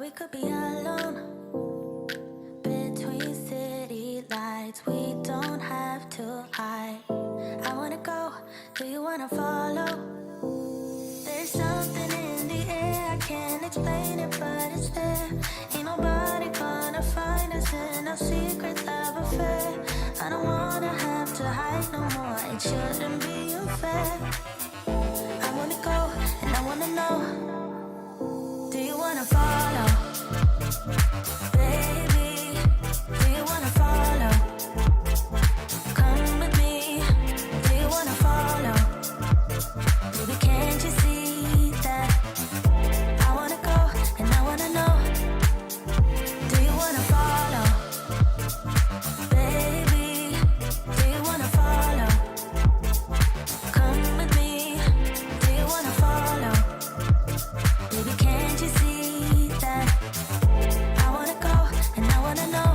we could be alone between city lights. We don't have to hide. I wanna go, do you wanna follow? There's something in the air, I can't explain it, but it's there. Ain't nobody gonna find us in a secret love affair. I don't wanna have to hide no more, it shouldn't be unfair. I wanna go, and I wanna know, do you wanna follow? Baby, do you wanna follow? Come with me, do you wanna follow? Baby, can't you see that? I wanna go, and I wanna know, do you wanna follow? Baby, do you wanna follow? Come with me, do you wanna follow? Baby, can't you see that? I wanna go, and I wanna know,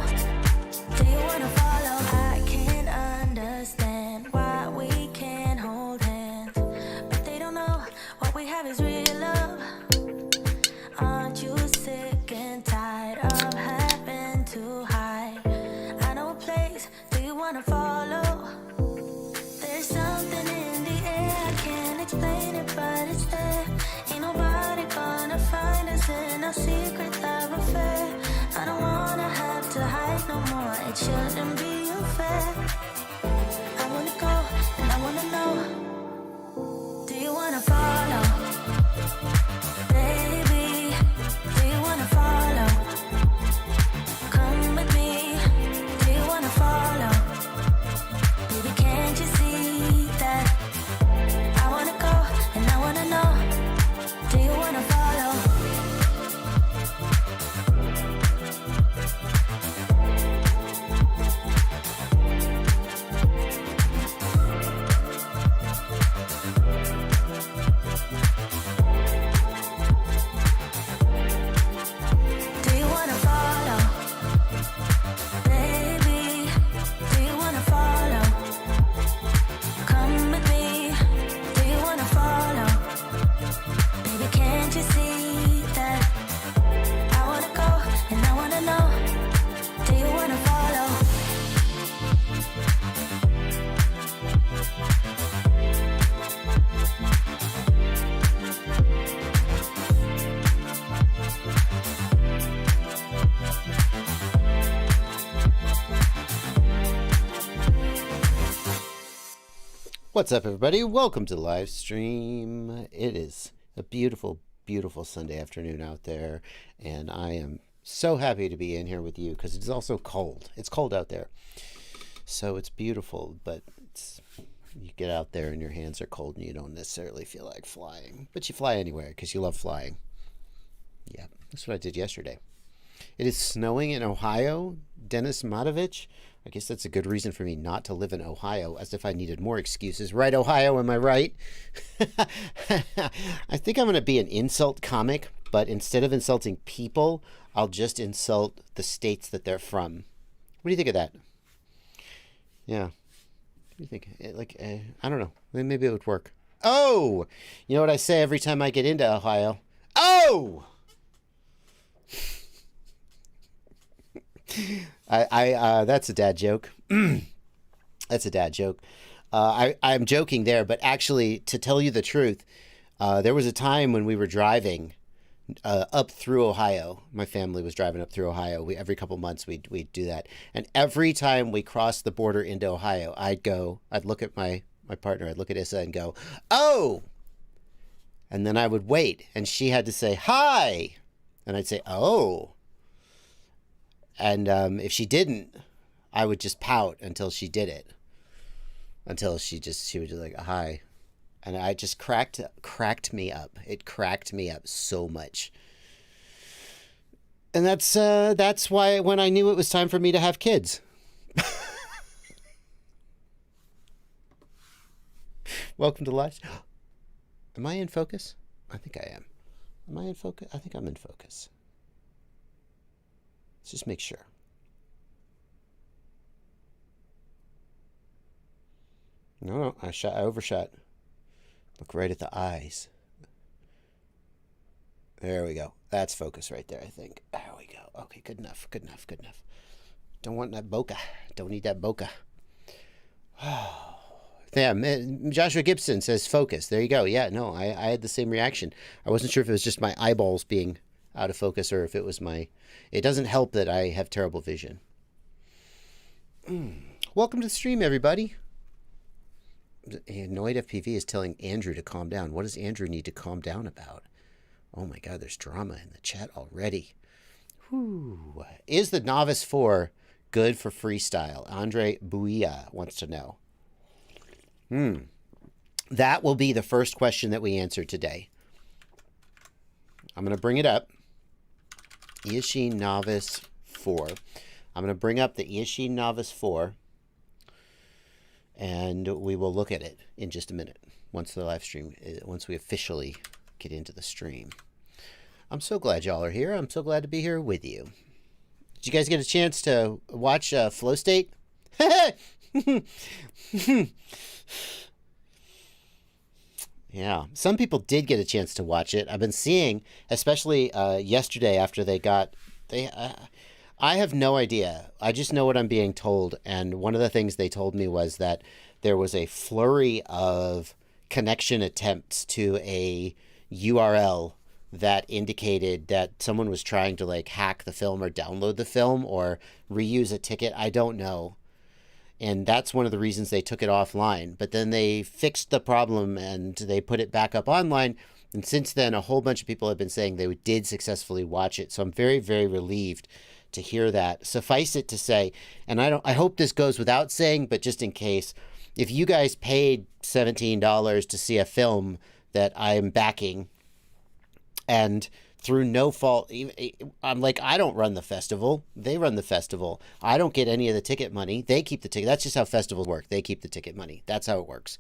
do you wanna follow? I can't understand why we can't hold hands, but they don't know what we have is real love. Aren't you sick and tired of having to hide? I know a place, do you wanna follow? There's something in the air, I can't explain it, but it's there. Ain't nobody gonna find us in a secret love affair. I don't wanna have to hide no more, it shouldn't be unfair. I wanna go, and I wanna know, do you wanna follow? Baby, do you wanna follow? Come with me, do you wanna follow? Baby, can't you see that? I wanna go, and I wanna know, do you wanna follow? Do you wanna follow? Baby, do you wanna follow? Come with me, do you wanna follow? Baby, can't you see that? I wanna go, and I wanna know, do you wanna follow? What's up, everybody? Welcome to Livestream. It is a beautiful, beautiful Sunday afternoon out there, and I am so happy to be in here with you because it's also cold. It's cold out there, so it's beautiful, but you get out there and your hands are cold and you don't necessarily feel like flying, but you fly anyway because you love flying. Yeah, that's what I did yesterday. It is snowing in Ohio. Dennis Matovich. I guess that's a good reason for me not to live in Ohio, as if I needed more excuses. Right, Ohio, am I right? I think I'm going to be an insult comic, but instead of insulting people, I'll just insult the states that they're from. What do you think of that? Yeah. What do you think? I don't know. Maybe it would work. Oh! You know what I say every time I get into Ohio? Oh! That's a dad joke. That's a dad joke. I'm joking there, but actually, to tell you the truth, there was a time when we were driving up through Ohio. My family was driving up through Ohio. Every couple months we'd do that, and every time we crossed the border into Ohio, I'd look at my partner, I'd look at Issa and go, "Oh," and then I would wait, and she had to say "Hi," and I'd say "Oh." And if she didn't, I would just pout until she did it. Until she would just like, "Hi." And I just cracked me up. It cracked me up so much. And that's why when I knew it was time for me to have kids. Welcome to life. Am I in focus? I think I am. Am I in focus? I think I'm in focus. Let's just make sure. No, I overshot. Look right at the eyes. There we go. That's focus right there, I think. There we go. Okay, good enough. Good enough. Good enough. Don't want that bokeh. Don't need that bokeh. Yeah, Joshua Gibson says focus. There you go. Yeah, no, I had the same reaction. I wasn't sure if it was just my eyeballs being out of focus or if it was my... It doesn't help that I have terrible vision. Welcome to the stream, everybody. Annoyed FPV is telling Andrew to calm down. What does Andrew need to calm down about? Oh my God, there's drama in the chat already. Whew. Is the Novice 4 good for freestyle? Andre Buia wants to know. That will be the first question that we answer today. I'm going to bring it up. Eachine Novice 4. I'm going to bring up the Eachine Novice 4. And we will look at it in just a minute. Once the live stream, once we officially get into the stream. I'm so glad y'all are here. I'm so glad to be here with you. Did you guys get a chance to watch Flow State? Yeah, some people did get a chance to watch it. I've been seeing, especially yesterday after they got... I have no idea. I just know what I'm being told. And one of the things they told me was that there was a flurry of connection attempts to a URL that indicated that someone was trying to like hack the film or download the film or reuse a ticket. I don't know. And that's one of the reasons they took it offline. But then they fixed the problem and they put it back up online. And since then, a whole bunch of people have been saying they did successfully watch it. So I'm very, very relieved to hear that. Suffice it to say, and I hope this goes without saying, but just in case, if you guys paid $17 to see a film that I'm backing, and through no fault, I'm like, I don't run the festival. They run the festival. I don't get any of the ticket money. They keep the ticket. That's just how festivals work. They keep the ticket money. That's how it works.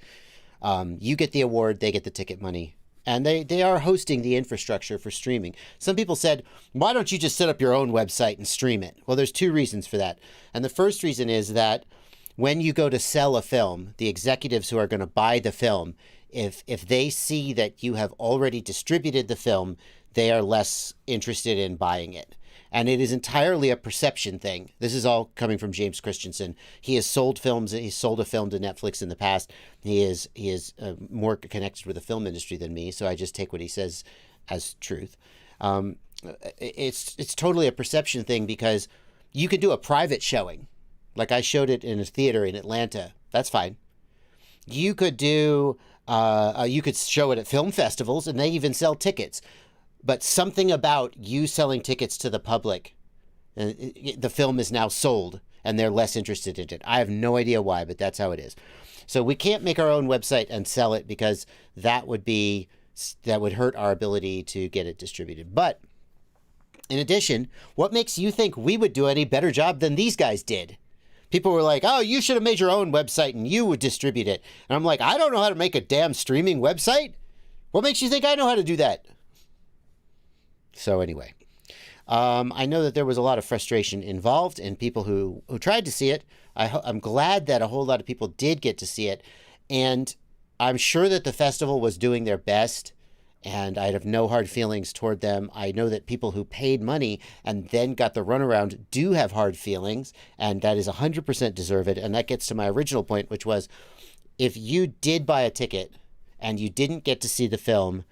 You get the award. They get the ticket money. And they are hosting the infrastructure for streaming. Some people said, why don't you just set up your own website and stream it? Well, there's two reasons for that. And the first reason is that when you go to sell a film, the executives who are going to buy the film, if they see that you have already distributed the film, they are less interested in buying it. And it is entirely a perception thing. This is all coming from James Christensen. He has sold films. He's sold a film to Netflix in the past. He is more connected with the film industry than me, so I just take what he says as truth. It's totally a perception thing because you could do a private showing. Like I showed it in a theater in Atlanta. That's fine. You could do, you could show it at film festivals, and they even sell tickets. But something about you selling tickets to the public, the film is now sold, and they're less interested in it. I have no idea why, but that's how it is. So we can't make our own website and sell it because that would hurt our ability to get it distributed. But in addition, what makes you think we would do any better job than these guys did? People were like, oh, you should have made your own website and you would distribute it. And I'm like, I don't know how to make a damn streaming website. What makes you think I know how to do that? So anyway, I know that there was a lot of frustration involved in people who tried to see it. I'm glad that a whole lot of people did get to see it. And I'm sure that the festival was doing their best. And I have no hard feelings toward them. I know that people who paid money and then got the runaround do have hard feelings. And that is 100% deserved. And that gets to my original point, which was if you did buy a ticket and you didn't get to see the film,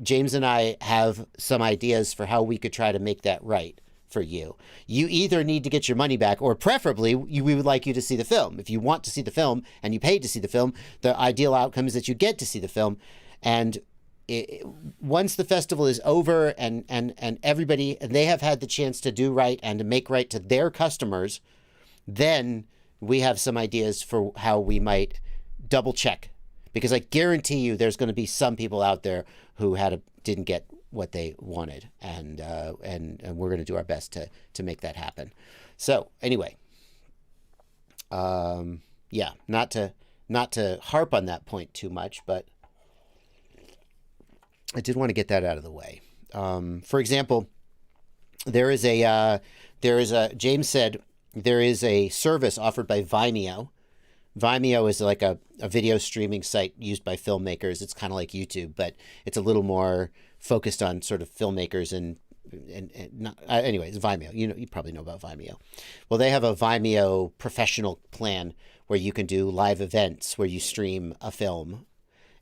James and I have some ideas for how we could try to make that right for you. You either need to get your money back, or preferably we would like you to see the film. If you want to see the film and you paid to see the film, the ideal outcome is that you get to see the film. And once the festival is over and everybody, and they have had the chance to do right and to make right to their customers, then we have some ideas for how we might double check. Because I guarantee you there's going to be some people out there who didn't get what they wanted. And we're going to do our best to make that happen. So anyway, yeah, not to harp on that point too much, but I did want to get that out of the way. For example, James said there is a service offered by Vimeo. Vimeo is like a video streaming site used by filmmakers. It's kind of like YouTube, but it's a little more focused on sort of filmmakers and not, anyways, Vimeo. You probably know about Vimeo. Well, they have a Vimeo professional plan where you can do live events where you stream a film.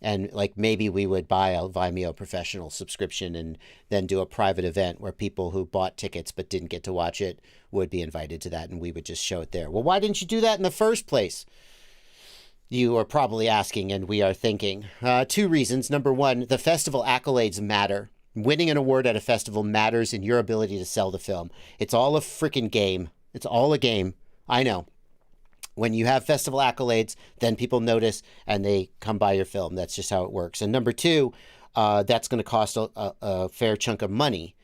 And like maybe we would buy a Vimeo professional subscription and then do a private event where people who bought tickets but didn't get to watch it would be invited to that, and we would just show it there. Well, why didn't you do that in the first place? You are probably asking, and we are thinking. 2 reasons. Number 1, the festival accolades matter. Winning an award at a festival matters in your ability to sell the film. It's all a freaking game. It's all a game. I know. When you have festival accolades, then people notice and they come buy your film. That's just how it works. And number 2, that's going to cost a fair chunk of money.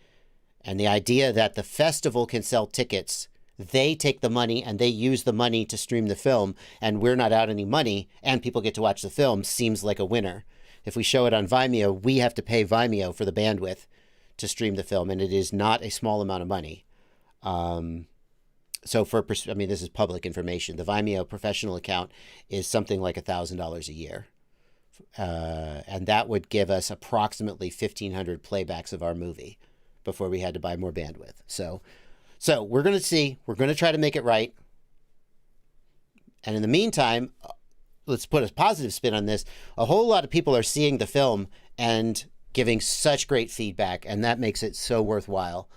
And the idea that the festival can sell tickets, they take the money and they use the money to stream the film, and we're not out any money and people get to watch the film, seems like a winner. If we show it on Vimeo, we have to pay Vimeo for the bandwidth to stream the film, and it is not a small amount of money. So this is public information. The Vimeo professional account is something like $1,000 a year. And that would give us approximately 1,500 playbacks of our movie before we had to buy more bandwidth. So we're going to see. We're going to try to make it right. And in the meantime, let's put a positive spin on this. A whole lot of people are seeing the film and giving such great feedback, and that makes it so worthwhile.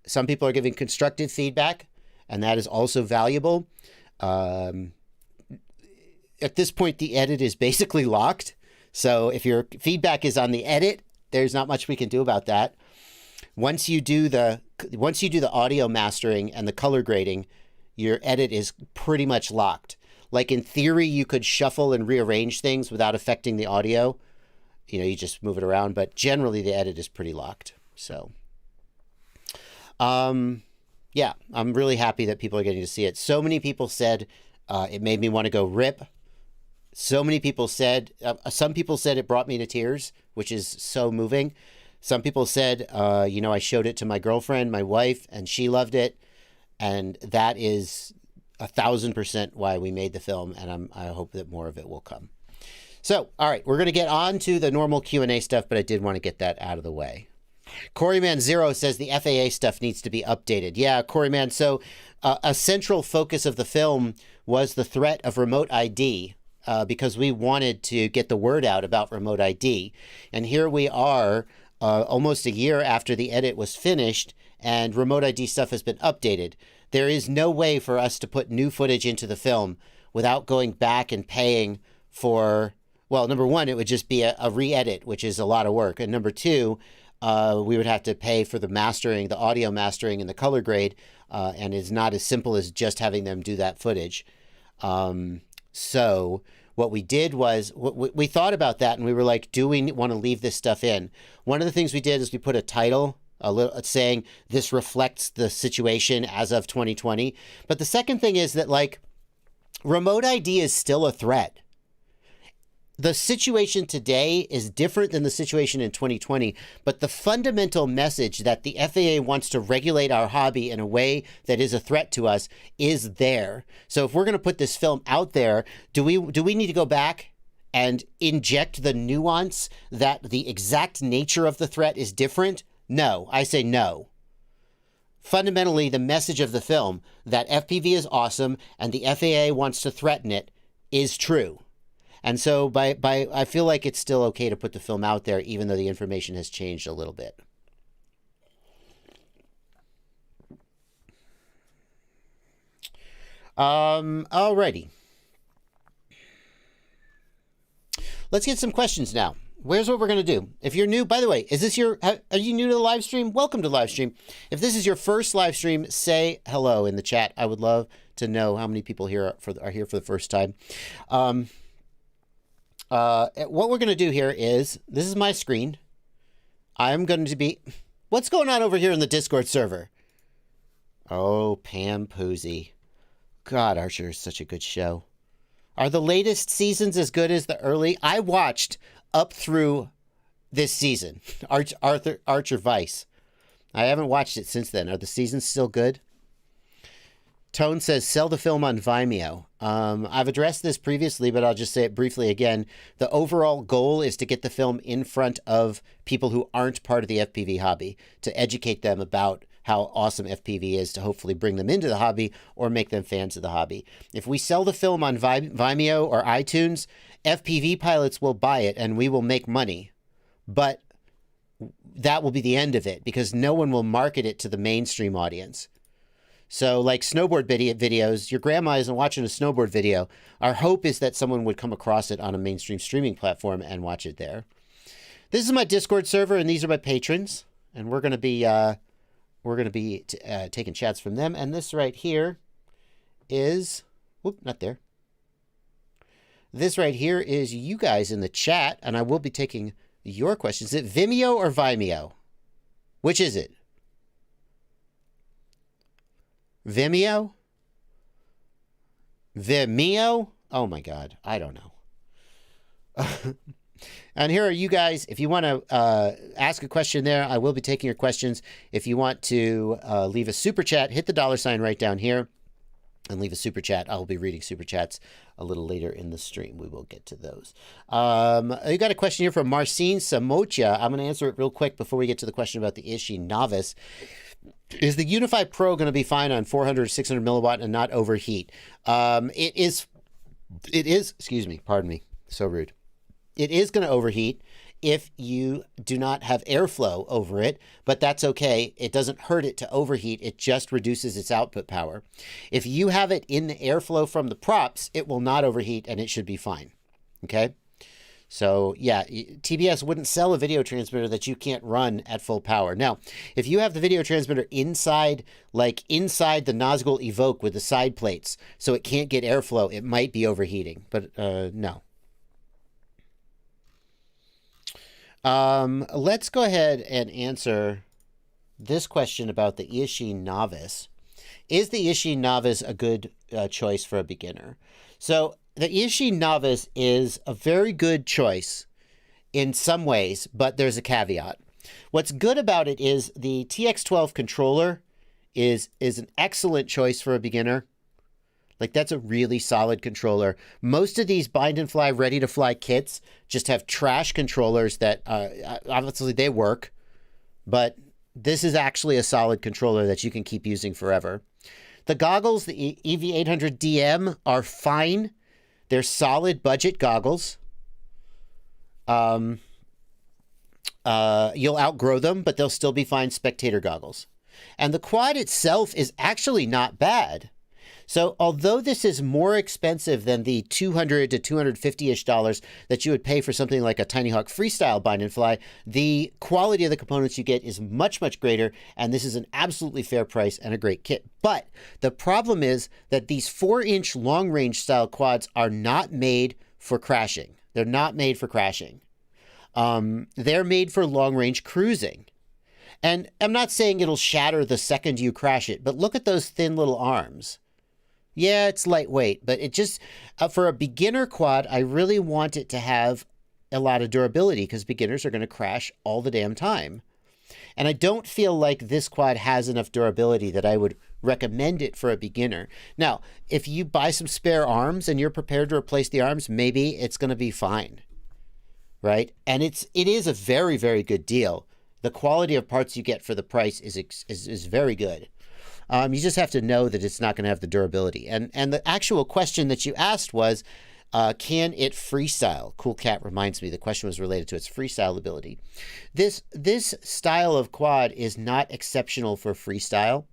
Some people are giving constructive feedback, and that is also valuable. At this point, the edit is basically locked. So if your feedback is on the edit, there's not much we can do about that. Once you do the audio mastering and the color grading, your edit is pretty much locked. Like in theory, you could shuffle and rearrange things without affecting the audio. You just move it around, but generally the edit is pretty locked. So, yeah, I'm really happy that people are getting to see it. So many people said it made me want to go rip. So many people said, some people said it brought me to tears, which is so moving. Some people said, I showed it to my girlfriend, my wife, and she loved it. And that is 1,000% why we made the film, and I hope that more of it will come. So, all right, we're going to get on to the normal Q&A stuff, but I did want to get that out of the way. Coreyman0 says the FAA stuff needs to be updated. Yeah, Coreyman, so a central focus of the film was the threat of remote ID, because we wanted to get the word out about remote ID. And here we are almost a year after the edit was finished, and remote ID stuff has been updated. There is no way for us to put new footage into the film without going back and paying for, well, number 1, it would just be a re-edit, which is a lot of work. And number 2, we would have to pay for the mastering, the audio mastering and the color grade, and it's not as simple as just having them do that footage. So what we did was we thought about that, and we were like, do we want to leave this stuff in? One of the things we did is we put a title, saying this reflects the situation as of 2020. But the second thing is that, like, remote ID is still a threat. The situation today is different than the situation in 2020, but the fundamental message that the FAA wants to regulate our hobby in a way that is a threat to us is there. So if we're going to put this film out there, do we need to go back and inject the nuance that the exact nature of the threat is different? No, I say no. Fundamentally, the message of the film that FPV is awesome and the FAA wants to threaten it is true. And so I feel like it's still okay to put the film out there, even though the information has changed a little bit. Alrighty. Let's get some questions now. Here's what we're going to do. If you're new, by the way, are you new to the live stream? Welcome to live stream. If this is your first live stream, say hello in the chat. I would love to know how many people here are here for the first time. What we're going to do here is, this is my screen. I'm going to be, what's going on over here in the Discord server? Oh, Pam Poozy. God, Archer is such a good show. Are the latest seasons as good as the early? I watched up through this season, Archer Vice. I haven't watched it since then. Are the seasons still good? Tone says, sell the film on Vimeo. I've addressed this previously, but I'll just say it briefly again. The overall goal is to get the film in front of people who aren't part of the FPV hobby, to educate them about how awesome FPV is, to hopefully bring them into the hobby or make them fans of the hobby. If we sell the film on Vimeo or iTunes, FPV pilots will buy it and we will make money. But that will be the end of it, because no one will market it to the mainstream audience. So like snowboard videos, your grandma isn't watching a snowboard video. Our hope is that someone would come across it on a mainstream streaming platform and watch it there. This is my Discord server, and these are my patrons. And we're going to be taking chats from them. And this right here is, whoop, not there. This right here is you guys in the chat, and I will be taking your questions. Is it Vimeo or Vimeo? Which is it? Vimeo? Vimeo? Oh my God. I don't know. And here are you guys. If you want to ask a question there, I will be taking your questions. If you want to leave a super chat, hit the $sign right down here and leave a super chat. I will be reading super chats a little later in the stream. We will get to those. You got a question here from Marcin Samocha. I'm going to answer it real quick before we get to the question about the Ishi Novice. Is the Unify Pro going to be fine on 400 or 600 milliwatt and not overheat? It is, excuse me, pardon me, so rude. It is going to overheat if you do not have airflow over it, but that's okay. It doesn't hurt it to overheat. It just reduces its output power. If you have it in the airflow from the props, it will not overheat and it should be fine. Okay? So yeah, TBS wouldn't sell a video transmitter that you can't run at full power. Now, if you have the video transmitter inside, like inside the Nazgul Evoke with the side plates, so it can't get airflow, it might be overheating, but no. Let's go ahead and answer this question about the Ishi Novice. Is the Ishi Novice a good choice for a beginner? So the Ishi Novice is a very good choice in some ways, but there's a caveat. What's good about it is the TX12 controller is an excellent choice for a beginner. Like, that's a really solid controller. Most of these bind and fly, ready to fly kits just have trash controllers that obviously they work, but this is actually a solid controller that you can keep using forever. The goggles, the EV800DM, are fine. They're solid budget goggles. You'll outgrow them, but they'll still be fine spectator goggles. And the quad itself is actually not bad. So although this is more expensive than the $200 to $250-ish that you would pay for something like a Tiny Hawk Freestyle bind and fly, the quality of the components you get is much, much greater, and this is an absolutely fair price and a great kit. But the problem is that these 4-inch long-range style quads are not made for crashing. They're not made for crashing. They're made for long-range cruising. And I'm not saying it'll shatter the second you crash it, but look at those thin little arms. Yeah, it's lightweight, but it just, for a beginner quad, I really want it to have a lot of durability because beginners are going to crash all the damn time. And I don't feel like this quad has enough durability that I would recommend it for a beginner. Now, if you buy some spare arms and you're prepared to replace the arms, maybe it's going to be fine, right? And it is a very, very good deal. The quality of parts you get for the price is very good. You just have to know that it's not going to have the durability. And the actual question that you asked was, can it freestyle? Cool Cat reminds me the question was related to its freestyle ability. This style of quad is not exceptional for freestyle.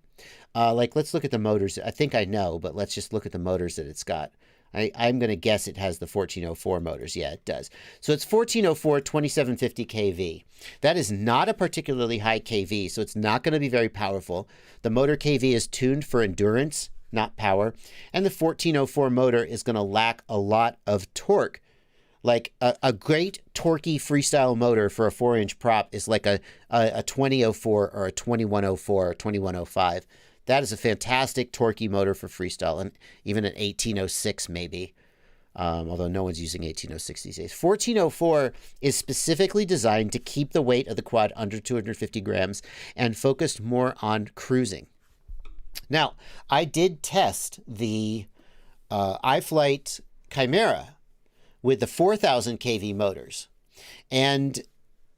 Like, let's look at the motors. I think I know, but let's just look at the motors that it's got. I'm going to guess it has the 1404 motors. Yeah, it does. So it's 1404 2750 kV. That is not a particularly high kV, so it's not going to be very powerful. The motor kV is tuned for endurance, not power. And the 1404 motor is going to lack a lot of torque. Like a great torquey freestyle motor for a 4-inch prop is like a 2004 or a 2104 or 2105. That is a fantastic torquey motor for freestyle, and even an 1806 maybe, although no one's using 1806 these days. 1404 is specifically designed to keep the weight of the quad under 250 grams and focused more on cruising. Now, I did test the iFlight Chimera with the 4,000 kV motors, and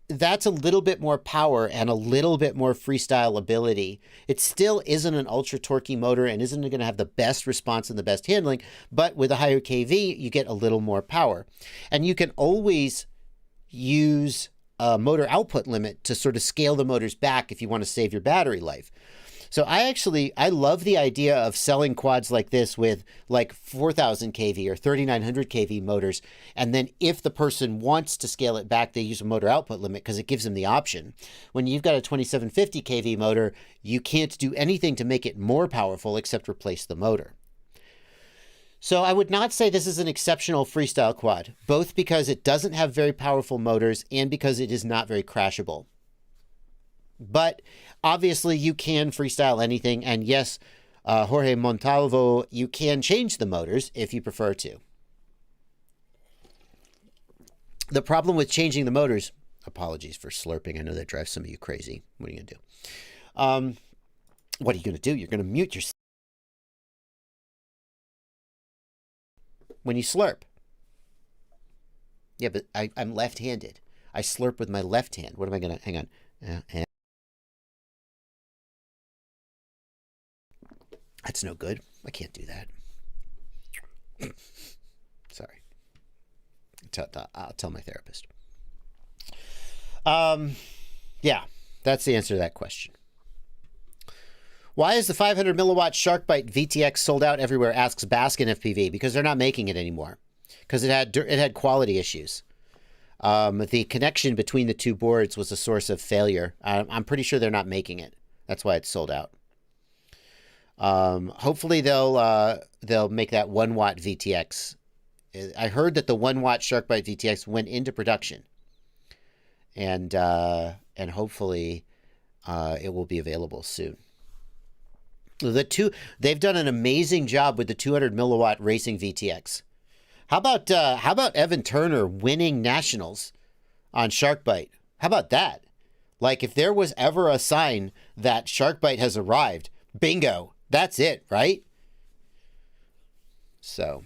that's a little bit more power and a little bit more freestyle ability. It still isn't an ultra torquey motor and isn't going to have the best response and the best handling, but with a higher kV, you get a little more power. And you can always use a motor output limit to sort of scale the motors back if you want to save your battery life. So I love the idea of selling quads like this with like 4,000 kV or 3,900 kV motors. And then if the person wants to scale it back, they use a motor output limit because it gives them the option. When you've got a 2750 kV motor, you can't do anything to make it more powerful except replace the motor. So I would not say this is an exceptional freestyle quad, both because it doesn't have very powerful motors and because it is not very crashable. But obviously you can freestyle anything. And yes, Jorge Montalvo, you can change the motors if you prefer to. The problem with changing the motors, apologies for slurping. I know that drives some of you crazy. What are you going to do? What are you going to do? You're going to mute yourself when you slurp. Yeah, but I'm left-handed. I slurp with my left hand. What am I going to, hang on. That's no good. I can't do that. Sorry. I'll tell my therapist. Yeah, that's the answer to that question. Why is the 500 milliwatt SharkByte VTX sold out everywhere, asks Baskin FPV? Because they're not making it anymore. Because it had quality issues. The connection between the two boards was a source of failure. I'm pretty sure they're not making it. That's why it's sold out. Hopefully they'll make that 1 watt VTX. I heard that the 1 watt SharkByte VTX went into production, and hopefully it will be available soon. They've done an amazing job with the 200 milliwatt racing VTX. How about Evan Turner winning nationals on SharkByte? How about that? Like, if there was ever a sign that SharkByte has arrived, bingo. That's it, right? So,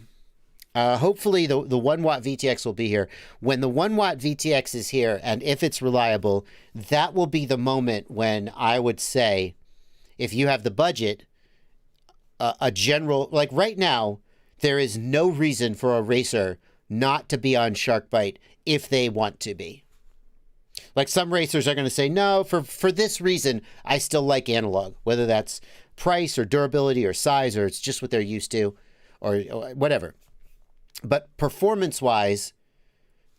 hopefully the 1 watt VTX will be here. When the 1 watt VTX is here, and if it's reliable, that will be the moment when I would say, if you have the budget, a general, like right now, there is no reason for a racer not to be on SharkByte if they want to be. Like, some racers are going to say, no, for this reason, I still like analog, whether that's price or durability or size, or it's just what they're used to, or whatever. But performance-wise,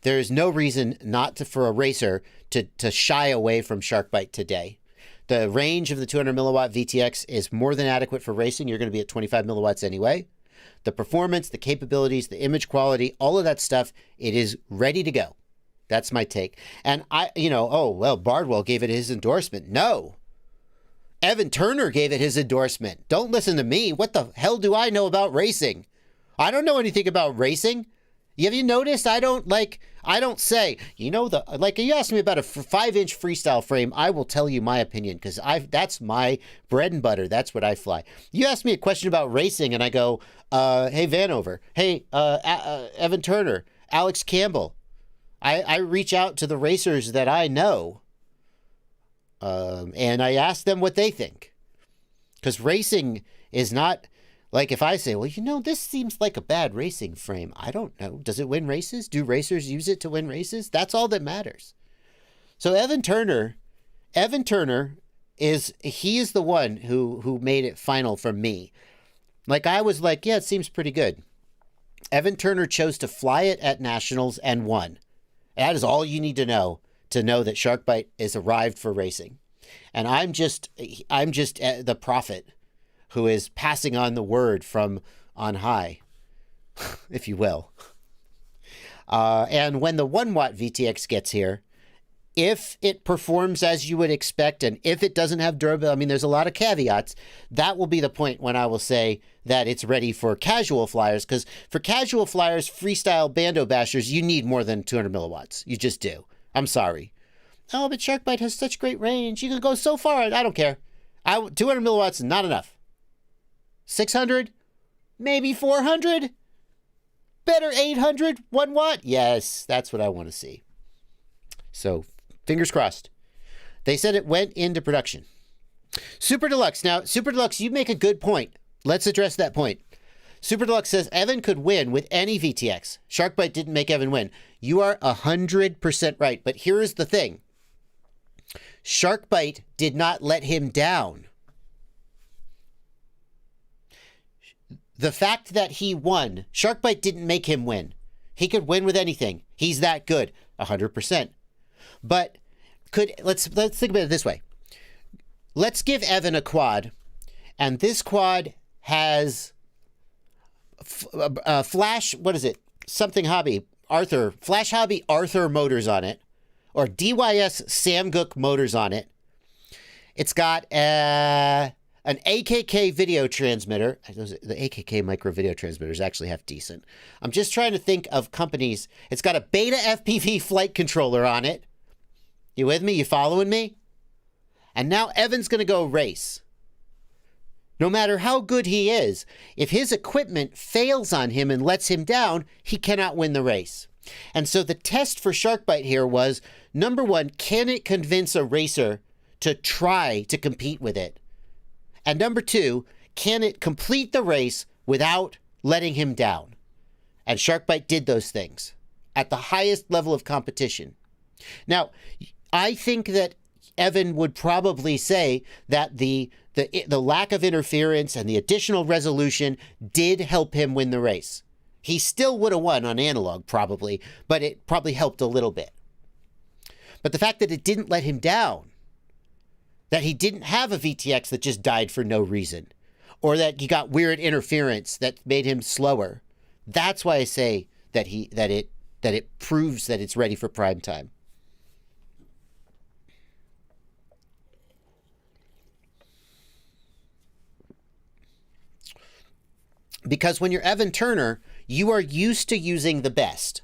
there is no reason not to, for a racer to shy away from SharkByte today. The range of the 200 milliwatt VTX is more than adequate for racing. You're going to be at 25 milliwatts anyway. The performance, the capabilities, the image quality, all of that stuff, it is ready to go. That's my take. And oh, well, Bardwell gave it his endorsement. No. Evan Turner gave it his endorsement. Don't listen to me. What the hell do I know about racing? I don't know anything about racing. Have you noticed? I don't say, like you asked me about a 5-inch freestyle frame. I will tell you my opinion because that's my bread and butter. That's what I fly. You ask me a question about racing and I go, hey, Vanover. Hey, Evan Turner, Alex Campbell. I reach out to the racers that I know. And I ask them what they think. Because racing is not, like if I say, well, this seems like a bad racing frame. I don't know. Does it win races? Do racers use it to win races? That's all that matters. So Evan Turner is the one who made it final for me. Like, I was like, yeah, it seems pretty good. Evan Turner chose to fly it at nationals and won. That is all you need to know that SharkByte is arrived for racing. And I'm just the prophet who is passing on the word from on high, if you will. And when the 1 watt VTX gets here, if it performs as you would expect, and if it doesn't have durability, I mean, there's a lot of caveats, that will be the point when I will say that it's ready for casual flyers, because for casual flyers, freestyle bando bashers, you need more than 200 milliwatts. You just do. I'm sorry. Oh, but SharkByte has such great range. You can go so far. I don't care. 200 milliwatts is not enough. 600? Maybe 400? Better 800? 1 watt? Yes, that's what I want to see. So, fingers crossed. They said it went into production. Super Deluxe. Now, Super Deluxe, you make a good point. Let's address that point. Super Deluxe says Evan could win with any VTX. SharkByte didn't make Evan win. You are 100% right. But here is the thing. SharkByte did not let him down. The fact that he won, SharkByte didn't make him win. He could win with anything. He's that good. 100%. But let's think about it this way. Let's give Evan a quad, and this quad has Flash, what is it? Something Hobby, Arthur, Flash Hobby Arthur motors on it, or DYS Samguk motors on it. It's got an AKK video transmitter. The AKK micro video transmitters actually have decent. I'm just trying to think of companies. It's got a Beta FPV flight controller on it. You with me? You following me? And now Evan's going to go race. No matter how good he is, if his equipment fails on him and lets him down, he cannot win the race. And so the test for SharkByte here was, number one, can it convince a racer to try to compete with it? And number two, can it complete the race without letting him down? And SharkByte did those things at the highest level of competition. Now, I think that Evan would probably say that the lack of interference and the additional resolution did help him win the race. He still would have won on analog, probably, but it probably helped a little bit. But the fact that it didn't let him down, that he didn't have a VTX that just died for no reason, or that he got weird interference that made him slower, that's why I say that it proves that it's ready for prime time. Because when you're Evan Turner, you are used to using the best.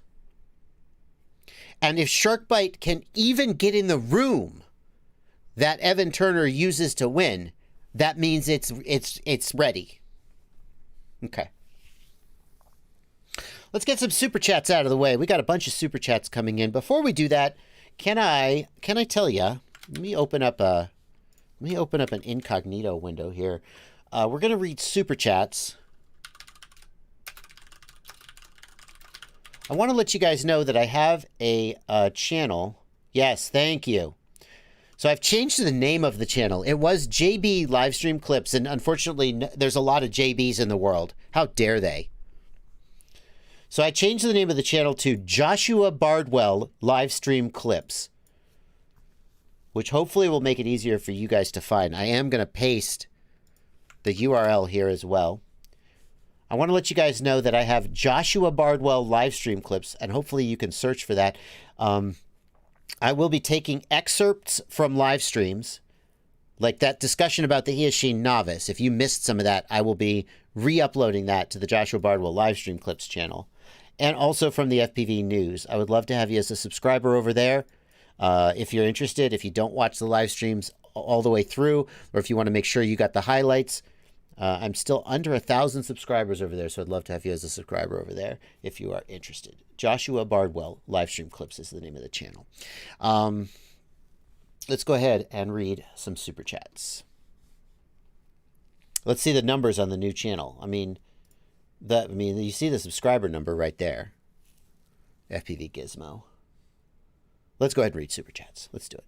And if SharkByte can even get in the room that Evan Turner uses to win, that means it's ready. Okay. Let's get some super chats out of the way. We got a bunch of super chats coming in. Before we do that, can I tell you? Let me open up an incognito window here. We're gonna read super chats. I want to let you guys know that I have a channel. Yes, thank you. So I've changed the name of the channel. It was JB Livestream Clips, and unfortunately, there's a lot of JBs in the world. How dare they? So I changed the name of the channel to Joshua Bardwell Livestream Clips, which hopefully will make it easier for you guys to find. I am going to paste the URL here as well. I want to let you guys know that I have Joshua Bardwell Livestream Clips, and hopefully you can search for that. I will be taking excerpts from live streams, like that discussion about the he is she Novice. If you missed some of that, I will be re-uploading that to the Joshua Bardwell Livestream Clips channel, and also from the FPV News. I would love to have you as a subscriber over there. If you're interested, if you don't watch the live streams all the way through, or if you want to make sure you got the highlights, I'm still under 1,000 subscribers over there, so I'd love to have you as a subscriber over there if you are interested. Joshua Bardwell Livestream Clips is the name of the channel. Let's go ahead and read some super chats. Let's see the numbers on the new channel. I mean, you see the subscriber number right there. FPV Gizmo. Let's go ahead and read super chats. Let's do it.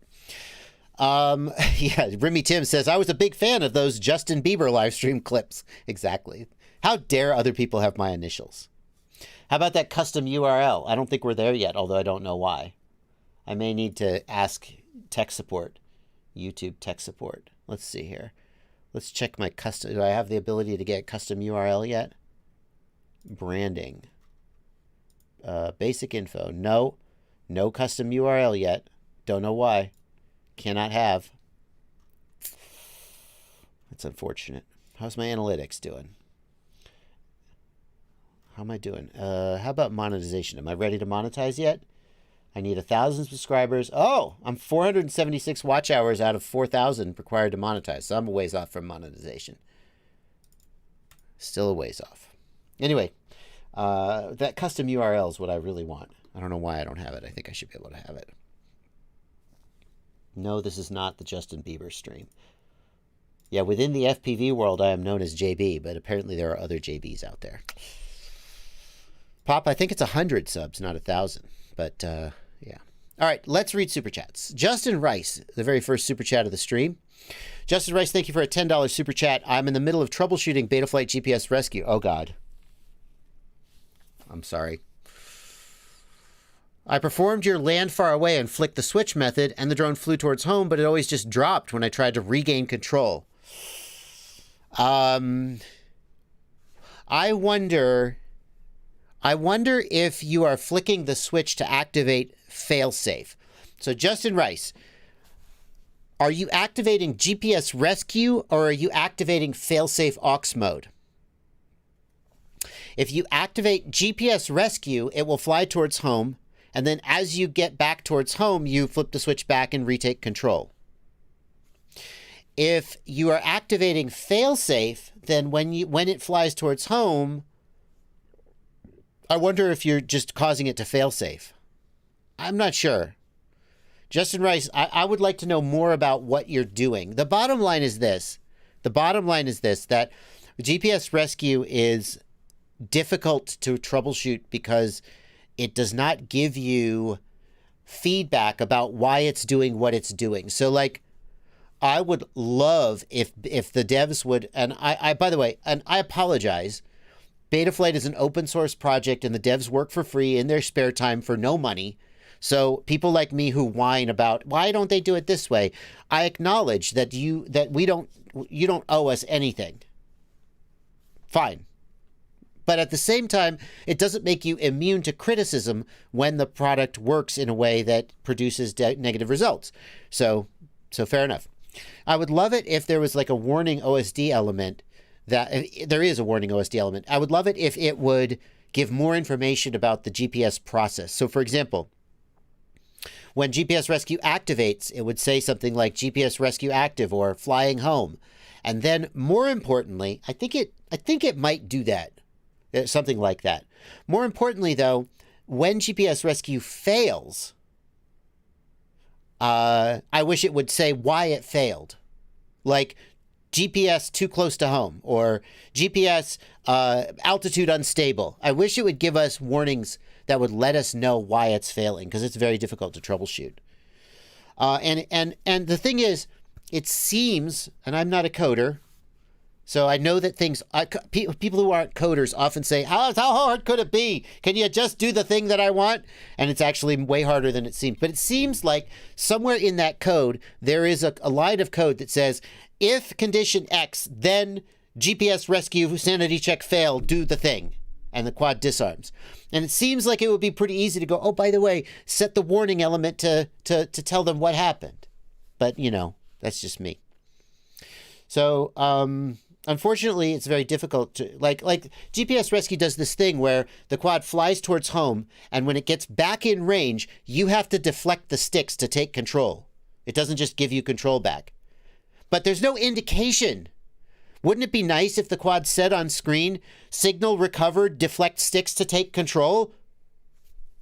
Yeah, Remy Tim says, I was a big fan of those Justin Bieber live stream clips. Exactly. How dare other people have my initials? How about that custom URL? I don't think we're there yet, although I don't know why. I may need to ask tech support, YouTube tech support. Let's see here. Let's check my custom. Do I have the ability to get custom URL yet? Branding. Basic info. No custom URL yet. Don't know why. Cannot have. That's unfortunate. How's my analytics doing? How am I doing? How about monetization? Am I ready to monetize yet? I need 1,000 subscribers. Oh, I'm 476 watch hours out of 4,000 required to monetize. So I'm a ways off from monetization. Still a ways off. Anyway, that custom URL is what I really want. I don't know why I don't have it. I think I should be able to have it. No, this is not the Justin Bieber stream. Yeah, within the FPV world, I am known as JB, but apparently there are other JBs out there. Pop, I think it's 100 subs, not 1,000. But, yeah. All right, let's read Super Chats. Justin Rice, the very first Super Chat of the stream. Justin Rice, thank you for a $10 Super Chat. I'm in the middle of troubleshooting Betaflight GPS rescue. Oh, God. I'm sorry. I performed your land far away and flicked the switch method, and the drone flew towards home, but it always just dropped when I tried to regain control. I wonder if you are flicking the switch to activate failsafe. So, Justin Rice, are you activating GPS rescue or are you activating failsafe aux mode? If you activate GPS rescue, it will fly towards home. And then as you get back towards home, you flip the switch back and retake control. If you are activating failsafe, then when it flies towards home, I wonder if you're just causing it to failsafe. I'm not sure. Justin Rice, I would like to know more about what you're doing. The bottom line is this. The bottom line is this, that GPS rescue is difficult to troubleshoot because it does not give you feedback about why it's doing what it's doing. So, like, I would love if the devs would, and I by the way, and I apologize, Betaflight is an open source project and the devs work for free in their spare time for no money. So people like me who whine about why don't they do it this way, I acknowledge that you don't owe us anything. Fine. But at the same time, it doesn't make you immune to criticism when the product works in a way that produces negative results. So fair enough. I would love it if there was like a warning OSD element there is a warning OSD element. I would love it if it would give more information about the GPS process. So for example, when GPS rescue activates, it would say something like GPS rescue active or flying home. And then more importantly, I think it might do that. Something like that. More importantly, though, when GPS rescue fails, I wish it would say why it failed. Like GPS too close to home or GPS altitude unstable. I wish it would give us warnings that would let us know why it's failing, because it's very difficult to troubleshoot. And the thing is, it seems, and I'm not a coder, so I know that people who aren't coders often say, how hard could it be? Can you just do the thing that I want? And it's actually way harder than it seems. But it seems like somewhere in that code, there is a line of code that says, if condition X, then GPS rescue sanity check fail, do the thing. And the quad disarms. And it seems like it would be pretty easy to go, oh, by the way, set the warning element to tell them what happened. But, that's just me. So, unfortunately, it's very difficult to, like GPS rescue does this thing where the quad flies towards home, and when it gets back in range, you have to deflect the sticks to take control. It doesn't just give you control back. But there's no indication. Wouldn't it be nice if the quad said on screen, signal recovered, deflect sticks to take control?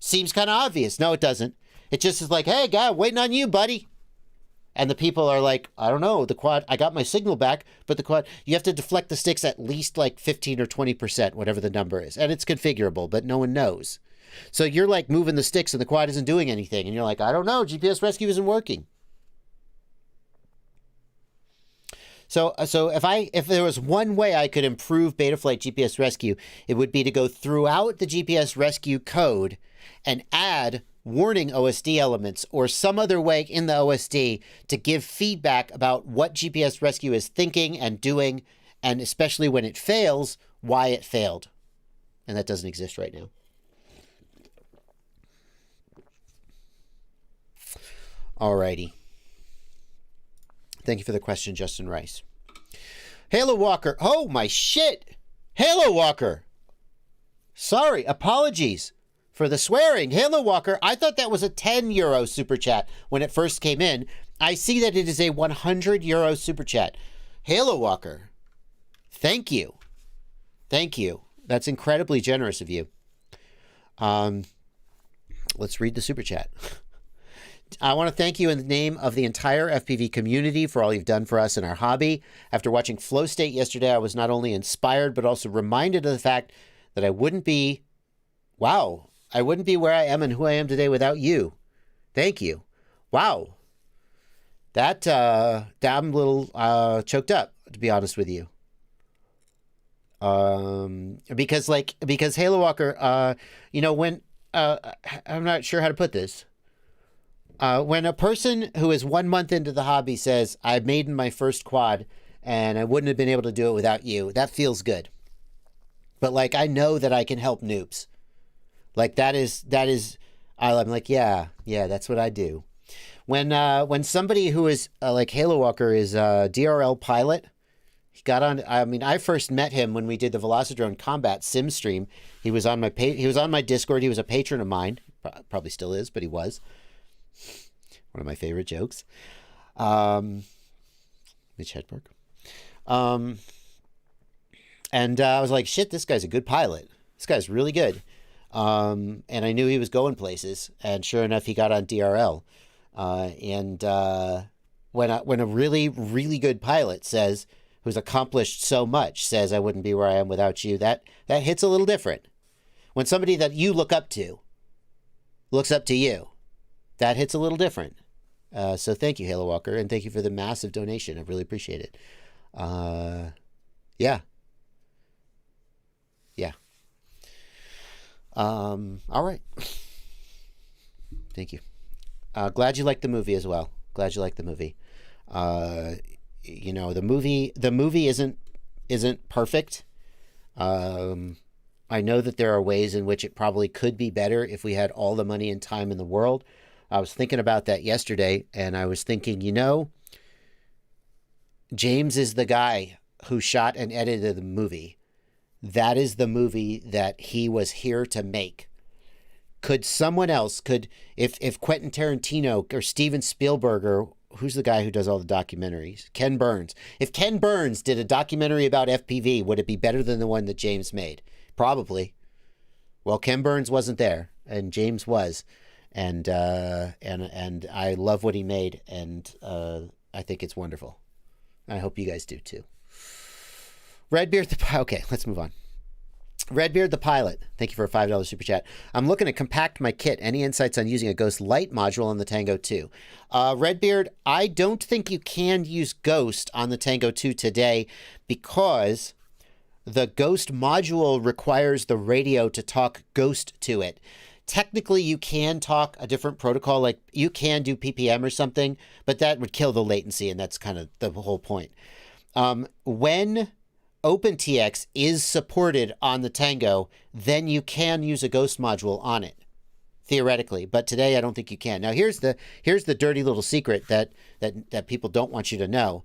Seems kind of obvious. No, it doesn't. It just is like, hey, guy, waiting on you, buddy. And the people are like, I don't know, the quad, I got my signal back, but the quad, you have to deflect the sticks at least like 15 or 20%, whatever the number is. And it's configurable, but no one knows. So you're like moving the sticks and the quad isn't doing anything. And you're like, I don't know, GPS rescue isn't working. So if there was one way I could improve Betaflight GPS rescue, it would be to go throughout the GPS rescue code and add warning OSD elements or some other way in the OSD to give feedback about what GPS rescue is thinking and doing, and especially when it fails, why it failed. And that doesn't exist right now. Alrighty. Thank you for the question, Justin Rice. Halo Walker. Oh, my shit. Halo Walker. Sorry. Apologies for the swearing. Halo Walker, I thought that was a €10 super chat when it first came in. I see that it is a €100 super chat. Halo Walker, thank you. Thank you. That's incredibly generous of you. Let's read the super chat. I want to thank you in the name of the entire FPV community for all you've done for us in our hobby. After watching Flow State yesterday, I was not only inspired, but also reminded of the fact that I wouldn't be where I am and who I am today without you. Thank you. Wow. I'm a little choked up, to be honest with you. Because Halo Walker, when I'm not sure how to put this. When a person who is 1 month into the hobby says, I made my first quad and I wouldn't have been able to do it without you, that feels good. But like, I know that I can help noobs. Like that is, I'm like, yeah, that's what I do. When somebody who is like Halo Walker is a DRL pilot, he got on, I first met him when we did the Velocidrone Combat Sim stream. He was on my Discord. He was a patron of mine. Probably still is, but he was. One of my favorite jokes. Mitch Hedberg. And I was like, shit, this guy's a good pilot. This guy's really good. And I knew he was going places. And sure enough, he got on DRL. When a really, really good pilot says, who's accomplished so much, says, I wouldn't be where I am without you, that hits a little different. When somebody that you look up to looks up to you, that hits a little different. So thank you, Halo Walker, and thank you for the massive donation. I really appreciate it. Yeah. All right. Thank you. Glad you liked the movie as well. Glad you liked the movie. The movie isn't perfect. I know that there are ways in which it probably could be better if we had all the money and time in the world. I was thinking about that yesterday, and I was thinking, James is the guy who shot and edited the movie. That is the movie that he was here to make. Could someone else, if Quentin Tarantino or Steven Spielberg, or who's the guy who does all the documentaries? Ken Burns. If Ken Burns did a documentary about FPV, would it be better than the one that James made? Probably. Well, Ken Burns wasn't there, and James was. And I love what he made, and I think it's wonderful. I hope you guys do too. Redbeard okay, let's move on. Redbeard the Pilot, thank you for a $5 super chat. I'm looking to compact my kit. Any insights on using a Ghost Light module on the Tango 2? Redbeard, I don't think you can use Ghost on the Tango 2 today because the Ghost module requires the radio to talk Ghost to it. Technically, you can talk a different protocol, like you can do PPM or something, but that would kill the latency, and that's kind of the whole point. When OpenTX is supported on the Tango, then you can use a Ghost module on it, theoretically. But today, I don't think you can. Now, here's the dirty little secret that people don't want you to know.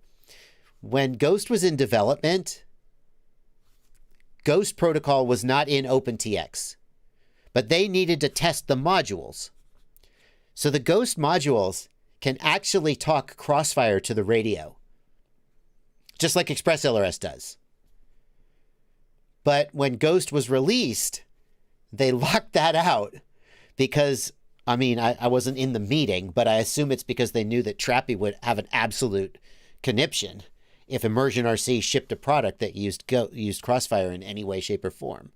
When Ghost was in development, Ghost protocol was not in OpenTX, but they needed to test the modules. So the Ghost modules can actually talk Crossfire to the radio, just like Express LRS does. But when Ghost was released, they locked that out because, I wasn't in the meeting, but I assume it's because they knew that Trappy would have an absolute conniption if ImmersionRC shipped a product that used Crossfire in any way, shape, or form.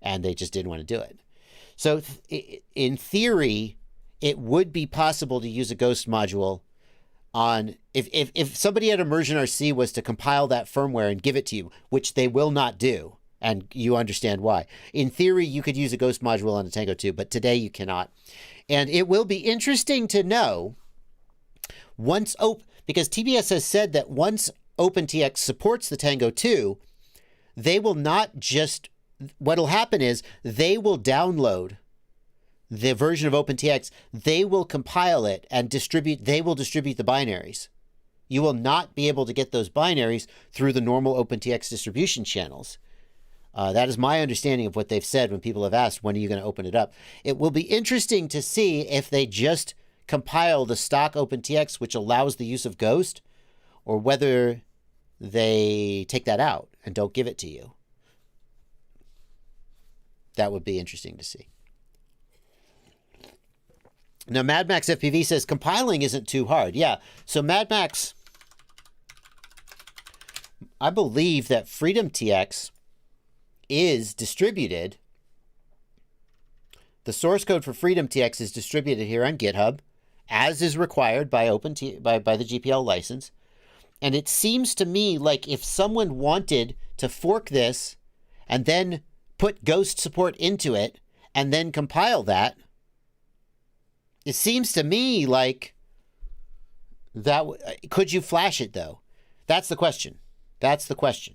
And they just didn't want to do it. So in theory, it would be possible to use a Ghost module on, if somebody at ImmersionRC was to compile that firmware and give it to you, which they will not do, and you understand why. In theory, you could use a Ghost module on a Tango 2, but today you cannot. And it will be interesting to know because TBS has said that once OpenTX supports the Tango 2, they will not just, what'll happen is they will download the version of OpenTX, they will compile it and they will distribute the binaries. You will not be able to get those binaries through the normal OpenTX distribution channels. That is my understanding of what they've said when people have asked, when are you going to open it up? It will be interesting to see if they just compile the stock OpenTX, which allows the use of Ghost, or whether they take that out and don't give it to you. That would be interesting to see. Now, Mad Max FPV says compiling isn't too hard. Yeah, so Mad Max, I believe that Freedom TX is distributed. The source code for Freedom TX is distributed here on GitHub, as is required by by the GPL license. And it seems to me like if someone wanted to fork this and then put Ghost support into it and then compile that, it seems to me like that. Could you flash it though? That's the question. That's the question.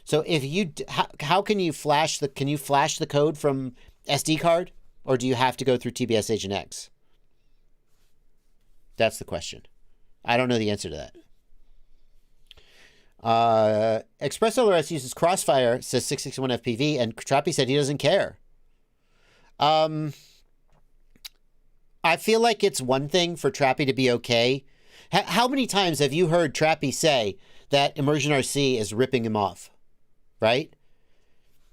So if you, how can you flash can you flash the code from SD card, or do you have to go through TBS Agent X? That's the question. I don't know the answer to that. Express LRS uses Crossfire, says 661 FPV, and Trappy said he doesn't care. I feel like it's one thing for Trappy to be okay. How many times have you heard Trappy say that ImmersionRC is ripping him off? Right?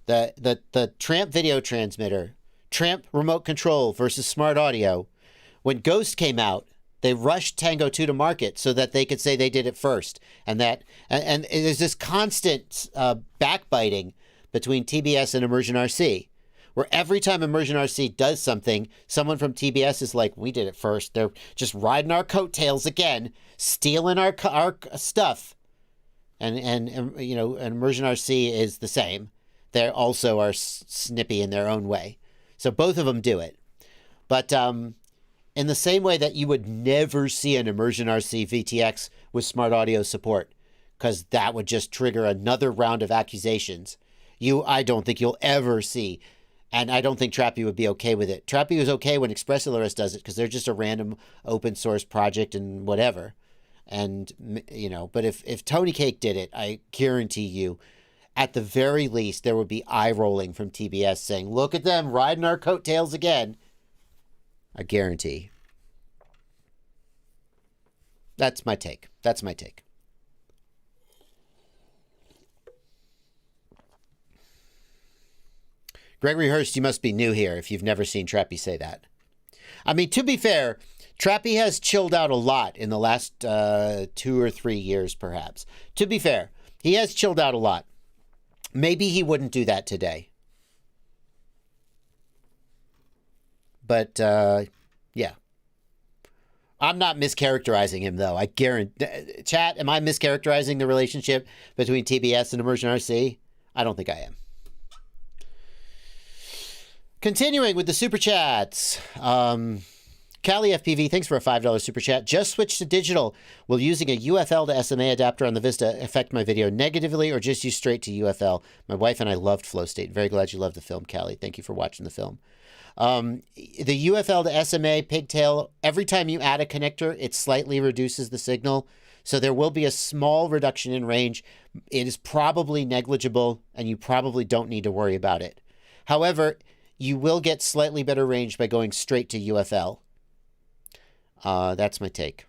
The Tramp video transmitter, Tramp remote control versus smart audio. When Ghost came out, they rushed Tango 2 to market so that they could say they did it first. And there's this constant backbiting between TBS and ImmersionRC, where every time ImmersionRC does something, someone from TBS is like, we did it first. They're just riding our coattails again, stealing our stuff. And you know, ImmersionRC is the same. They also are snippy in their own way. So both of them do it. But in the same way that you would never see an ImmersionRC VTX with smart audio support, because that would just trigger another round of accusations. I don't think you'll ever see. And I don't think Trappy would be okay with it. Trappy was okay when ExpressLRS does it because they're just a random open source project and whatever. And, you know, but if Tony Cake did it, I guarantee you, at the very least, there would be eye rolling from TBS saying, look at them riding our coattails again. I guarantee. That's my take. That's my take. Gregory Hurst, you must be new here if you've never seen Trappy say that. I mean, to be fair, Trappy has chilled out a lot in the last 2 or 3 years, perhaps. To be fair, he has chilled out a lot. Maybe he wouldn't do that today. But, yeah. I'm not mischaracterizing him, though. I guarantee. Chat, am I mischaracterizing the relationship between TBS and ImmersionRC? I don't think I am. Continuing with the super chats. Cali FPV, thanks for a $5 super chat. Just switched to digital. Will using a UFL to SMA adapter on the Vista affect my video negatively, or just use straight to UFL? My wife and I loved Flow State. Very glad you loved the film, Cali. Thank you for watching the film. The UFL to SMA pigtail, every time you add a connector, it slightly reduces the signal. So there will be a small reduction in range. It is probably negligible, and you probably don't need to worry about it. However, you will get slightly better range by going straight to UFL. That's my take.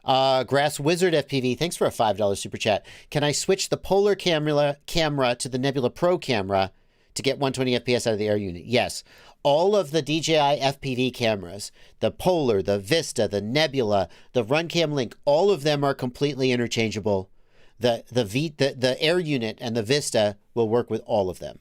Grass Wizard FPV, thanks for a $5 super chat. Can I switch the Polar camera to the Nebula Pro camera to get 120 FPS out of the air unit? Yes. All of the DJI FPV cameras, the Polar, the Vista, the Nebula, the RunCam Link, all of them are completely interchangeable. The air unit and the Vista will work with all of them.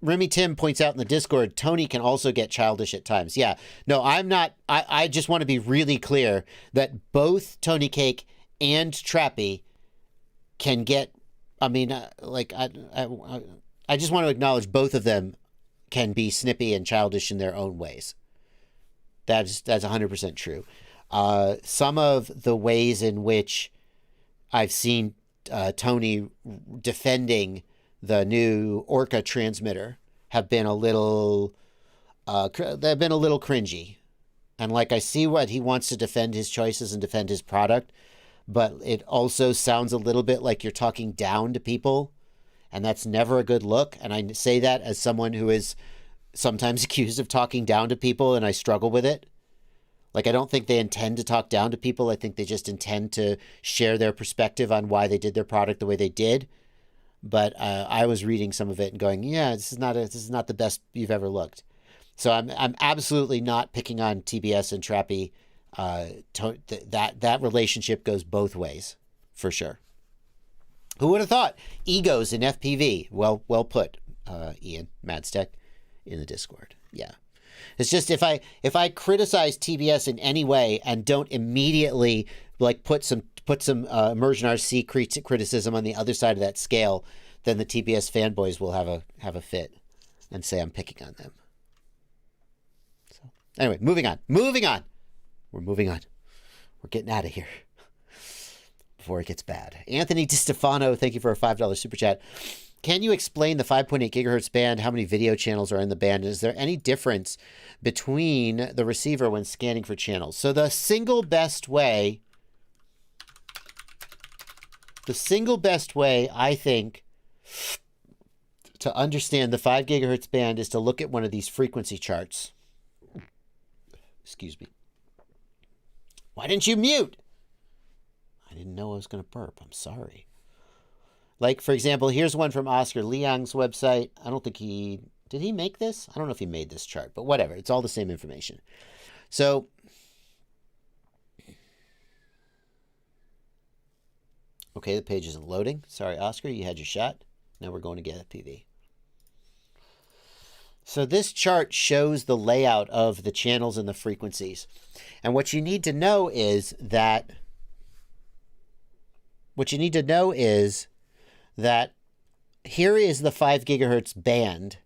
Remy Tim points out in the Discord, Tony can also get childish at times. Yeah, no, I'm not. I just want to be really clear that both Tony Cake and Trappy can get. I mean, I just want to acknowledge both of them can be snippy and childish in their own ways. That's 100% true. Some of the ways in which I've seen Tony defending the new Orca transmitter have been a little cringy. And like, I see what he wants to defend his choices and defend his product, but it also sounds a little bit like you're talking down to people, and that's never a good look. And I say that as someone who is sometimes accused of talking down to people, and I struggle with it. Like, I don't think they intend to talk down to people. I think they just intend to share their perspective on why they did their product the way they did. But I was reading some of it and going, yeah, this is not the best you've ever looked. So I'm absolutely not picking on TBS and Trappy. That relationship goes both ways, for sure. Who would have thought? Egos in FPV. Well put, Ian Madstech in the Discord. Yeah. It's just if I criticize TBS in any way and don't immediately like put some ImmersionRC criticism on the other side of that scale, then the TBS fanboys will have a fit and say I'm picking on them. So anyway, moving on. We're moving on. We're getting out of here before it gets bad. Anthony DiStefano, thank you for a $5 super chat. Can you explain the 5.8 gigahertz band? How many video channels are in the band? Is there any difference between the receiver when scanning for channels? So the single best way, I think, to understand the 5 gigahertz band is to look at one of these frequency charts. Excuse me. Why didn't you mute? I didn't know I was going to burp. I'm sorry. Like, for example, here's one from Oscar Liang's website. I don't think did he make this? I don't know if he made this chart, but whatever. It's all the same information. So, okay, the page isn't loading. Sorry, Oscar, you had your shot. Now we're going to get FPV. So this chart shows the layout of the channels and the frequencies. And what you need to know is that here is the 5 gigahertz band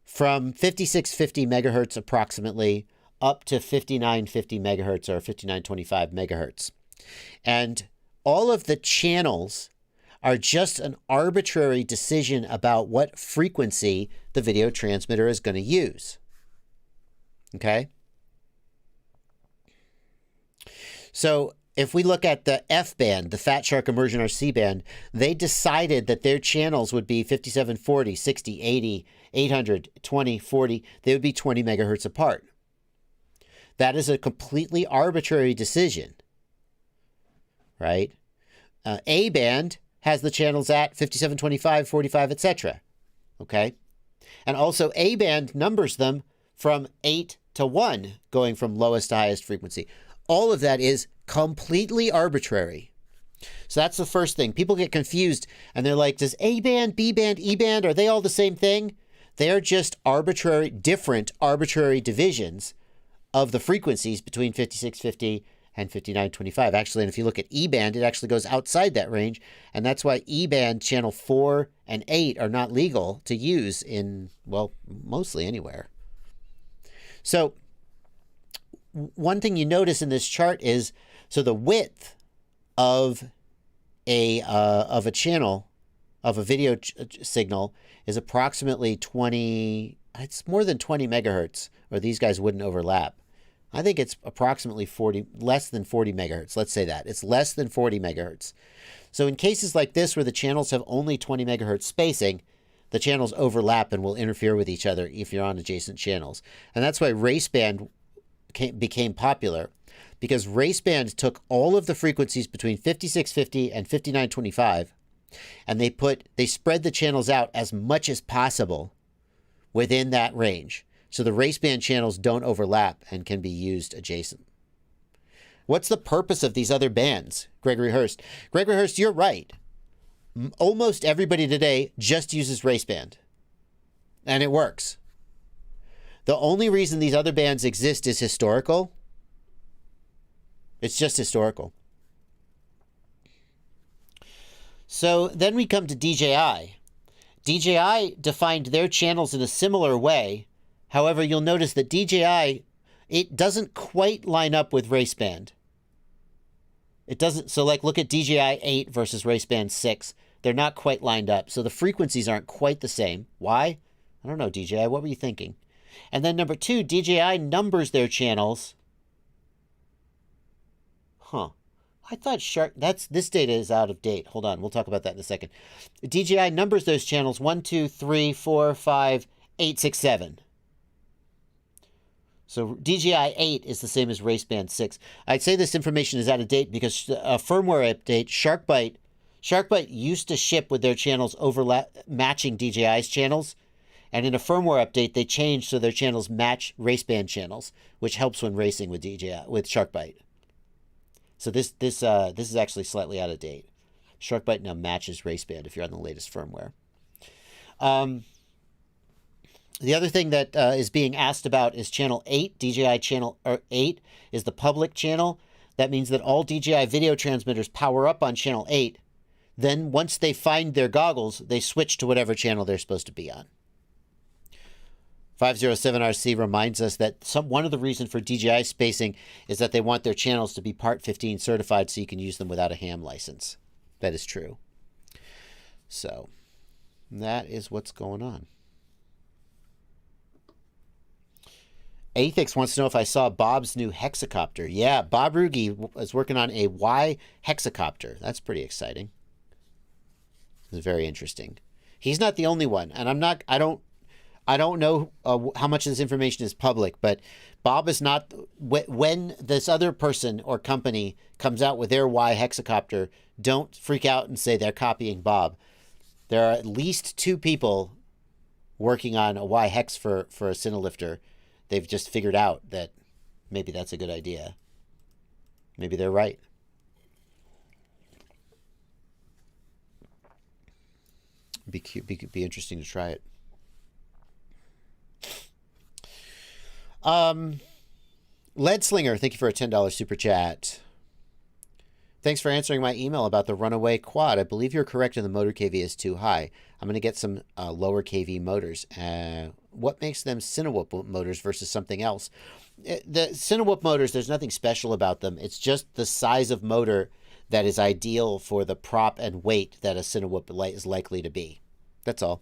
from 5650 megahertz approximately up to 5950 megahertz or 5925 megahertz. And all of the channels are just an arbitrary decision about what frequency the video transmitter is going to use. Okay? So if we look at the F band, the Fat Shark ImmersionRC band, they decided that their channels would be 5740, 60, 80, 800, 20, 40. They would be 20 megahertz apart. That is a completely arbitrary decision, right? A band has the channels at 5725, 45, etc. Okay? And also A band numbers them from 8 to 1, going from lowest to highest frequency. All of that is completely arbitrary. So that's the first thing. People get confused and they're like, does A band, B band, E band, are they all the same thing? They are just different arbitrary divisions of the frequencies between 5650 and 5925. Actually, and if you look at E band, it actually goes outside that range. And that's why E band channel 4 and 8 are not legal to use in, well, mostly anywhere. So one thing you notice in this chart is, so the width of a channel, of a video signal, is approximately 20, it's more than 20 megahertz, or these guys wouldn't overlap. I think it's approximately less than 40 megahertz. Let's say that. It's less than 40 megahertz. So in cases like this where the channels have only 20 megahertz spacing, the channels overlap and will interfere with each other if you're on adjacent channels. And that's why raceband became popular, because raceband took all of the frequencies between 5650 and 5925, and they spread the channels out as much as possible within that range. So the raceband channels don't overlap and can be used adjacent. What's the purpose of these other bands? Gregory Hurst. Gregory Hurst, you're right. Almost everybody today just uses raceband, and it works. The only reason these other bands exist is historical. It's just historical. So then we come to DJI. DJI defined their channels in a similar way. However, you'll notice that DJI, it doesn't quite line up with raceband. It doesn't. So like, look at DJI 8 versus raceband 6. They're not quite lined up. So the frequencies aren't quite the same. Why? I don't know, DJI. What were you thinking? And then number 2, DJI numbers their channels. Huh. I thought this data is out of date. Hold on. We'll talk about that in a second. DJI numbers those channels 1, 2, 3, 4, 5, 8, 6, 7. So DJI 8 is the same as Raceband 6. I'd say this information is out of date because a firmware update, SharkByte used to ship with their channels matching DJI's channels. And in a firmware update, they changed so their channels match Raceband channels, which helps when racing with SharkByte. So this is actually slightly out of date. SharkByte now matches Raceband if you're on the latest firmware. The other thing that is being asked about is channel 8. DJI channel 8 is the public channel. That means that all DJI video transmitters power up on channel 8. Then once they find their goggles, they switch to whatever channel they're supposed to be on. 507RC reminds us that one of the reasons for DJI spacing is that they want their channels to be Part 15 certified so you can use them without a ham license. That is true. So that is what's going on. Athix wants to know if I saw Bob's new hexacopter. Yeah, Bob Ruge is working on a Y hexacopter. That's pretty exciting. It's very interesting. He's not the only one, and I don't know how much of this information is public, but Bob is not. When this other person or company comes out with their Y hexacopter, don't freak out and say they're copying Bob. There are at least 2 people working on a Y hex for a Cinelifter. They've just figured out that maybe that's a good idea. Maybe they're right. Be interesting to try it. Lead Slinger, thank you for a $10 super chat. Thanks for answering my email about the runaway quad. I believe you're correct and the motor KV is too high. I'm going to get some lower KV motors. What makes them Cinewhoop motors versus something else? The Cinewhoop motors, there's nothing special about them. It's just the size of motor that is ideal for the prop and weight that a Cinewhoop is likely to be. That's all.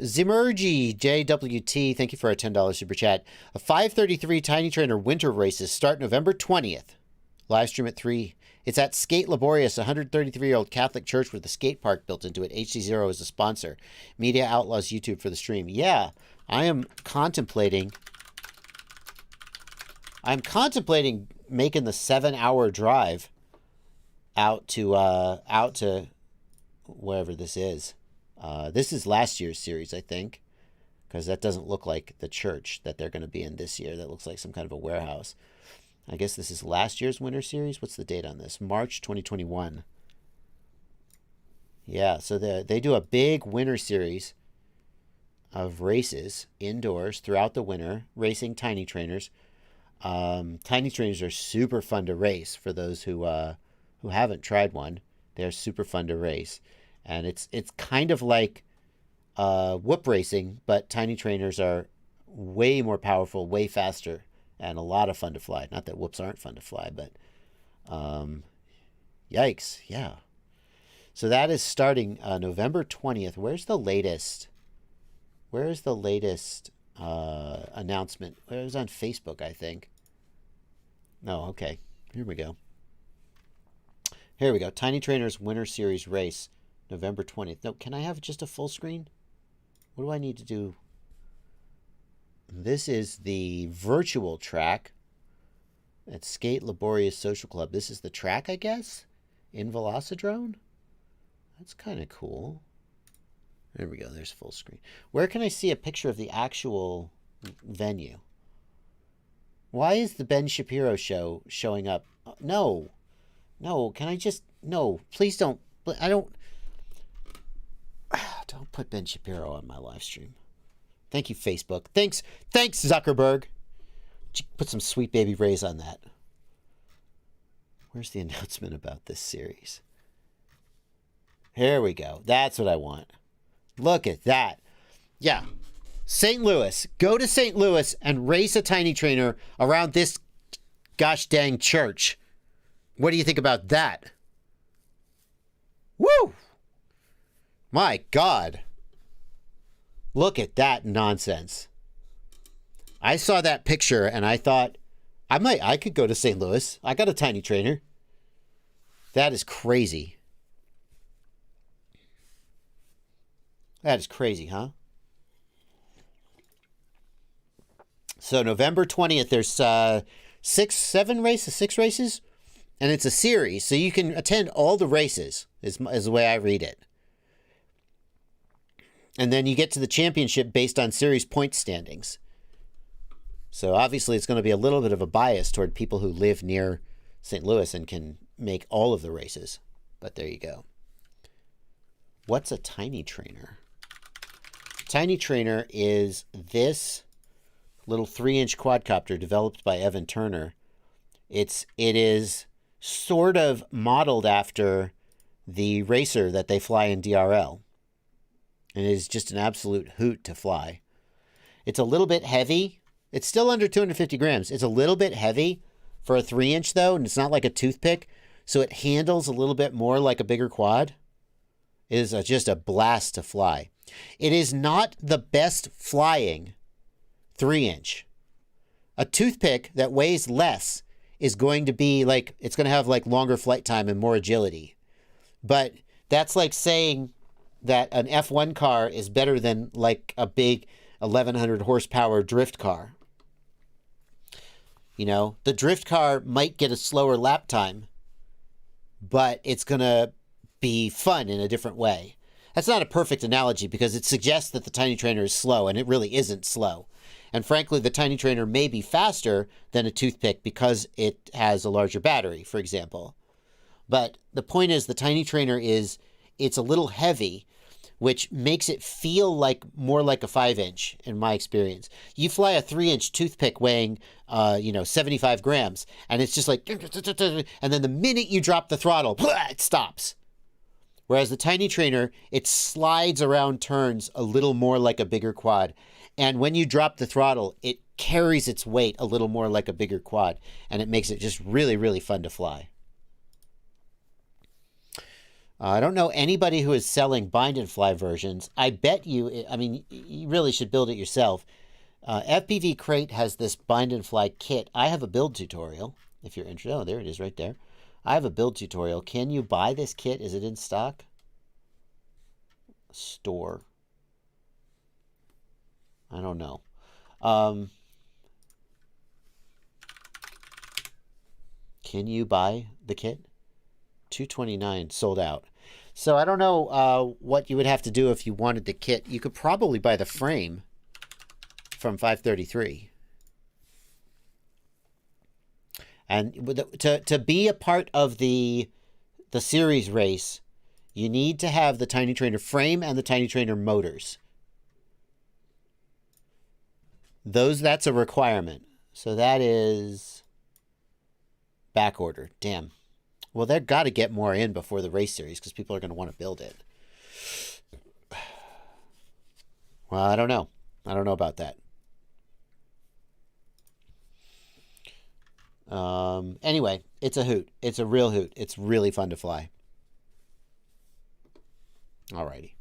Zimergy JWT, thank you for a $10 super chat. A 533 Tiny Trainer winter races start November 20th. Live stream at 3. It's at Skate Laborious, a 133-year-old Catholic church with a skate park built into it. HC0 is a sponsor. Media Outlaws YouTube for the stream. Yeah, I'm contemplating making the 7-hour drive out to wherever this is. This is last year's series, I think, because that doesn't look like the church that they're going to be in this year. That looks like some kind of a warehouse. I guess this is last year's winter series. What's the date on this? March 2021. Yeah, so they do a big winter series of races indoors throughout the winter, racing tiny trainers. Tiny trainers are super fun to race for those who haven't tried one. They're super fun to race. And it's kind of like whoop racing, but tiny trainers are way more powerful, way faster, and a lot of fun to fly. Not that whoops aren't fun to fly, but yikes, yeah. So that is starting November 20th. Where's the latest? Where is the latest announcement? It was on Facebook, I think. No, okay. Here we go. Here we go. Tiny Trainers Winter Series race. November 20th. No, can I have just a full screen? What do I need to do? This is the virtual track at Skate Laborious Social Club. This is the track, I guess, in Velocidrone. That's kind of cool. There we go. There's full screen. Where can I see a picture of the actual venue? Why is the Ben Shapiro show showing up? No. No, can I just... No, please don't... I don't... Don't put Ben Shapiro on my live stream. Thank you, Facebook. Thanks, Zuckerberg. Put some Sweet Baby Rays on that. Where's the announcement about this series? Here we go. That's what I want. Look at that. Yeah. St. Louis. Go to St. Louis and race a tiny trainer around this gosh dang church. What do you think about that? Woo! My God. Look at that nonsense. I saw that picture and I thought, I could go to St. Louis. I got a tiny trainer. That is crazy. That is crazy, huh? So November 20th, there's six races, and it's a series, so you can attend all the races, is the way I read it. And then you get to the championship based on series point standings. So obviously it's going to be a little bit of a bias toward people who live near St. Louis and can make all of the races. But there you go. What's a tiny trainer? Tiny trainer is this little 3-inch quadcopter developed by Evan Turner. It is sort of modeled after the racer that they fly in DRL. And it is just an absolute hoot to fly. It's a little bit heavy. It's still under 250 grams. It's a little bit heavy for a 3-inch though, and it's not like a toothpick. So it handles a little bit more like a bigger quad. It is just a blast to fly. It is not the best flying 3-inch. A toothpick that weighs less is going to be like, it's going to have like longer flight time and more agility. But that's like saying that an F1 car is better than like a big 1100 horsepower drift car. You know, the drift car might get a slower lap time, but it's going to be fun in a different way. That's not a perfect analogy because it suggests that the tiny trainer is slow, and it really isn't slow. And frankly, the tiny trainer may be faster than a toothpick because it has a larger battery, for example. But the point is, the tiny trainer it's a little heavy, which makes it feel like more like a 5-inch in my experience. You fly a 3-inch toothpick weighing, 75 grams, and it's just like, and then the minute you drop the throttle, it stops. Whereas the tiny trainer, it slides around turns a little more like a bigger quad. And when you drop the throttle, it carries its weight a little more like a bigger quad, and it makes it just really, really fun to fly. I don't know anybody who is selling bind and fly versions. I bet you, I mean, you really should build it yourself. FPV Crate has this bind and fly kit. I have a build tutorial, if you're interested. Oh, there it is right there. I have a build tutorial. Can you buy this kit? Is it in stock? Store. I don't know. Can you buy the kit? $229 sold out. So I don't know what you would have to do if you wanted the kit. You could probably buy the frame from 533. And to be a part of the series race, you need to have the tiny trainer frame and the tiny trainer motors. That's a requirement. So that is back order. Damn. Well, they've got to get more in before the race series because people are going to want to build it. Well, I don't know. I don't know about that. Anyway, it's a hoot. It's a real hoot. It's really fun to fly. Alrighty.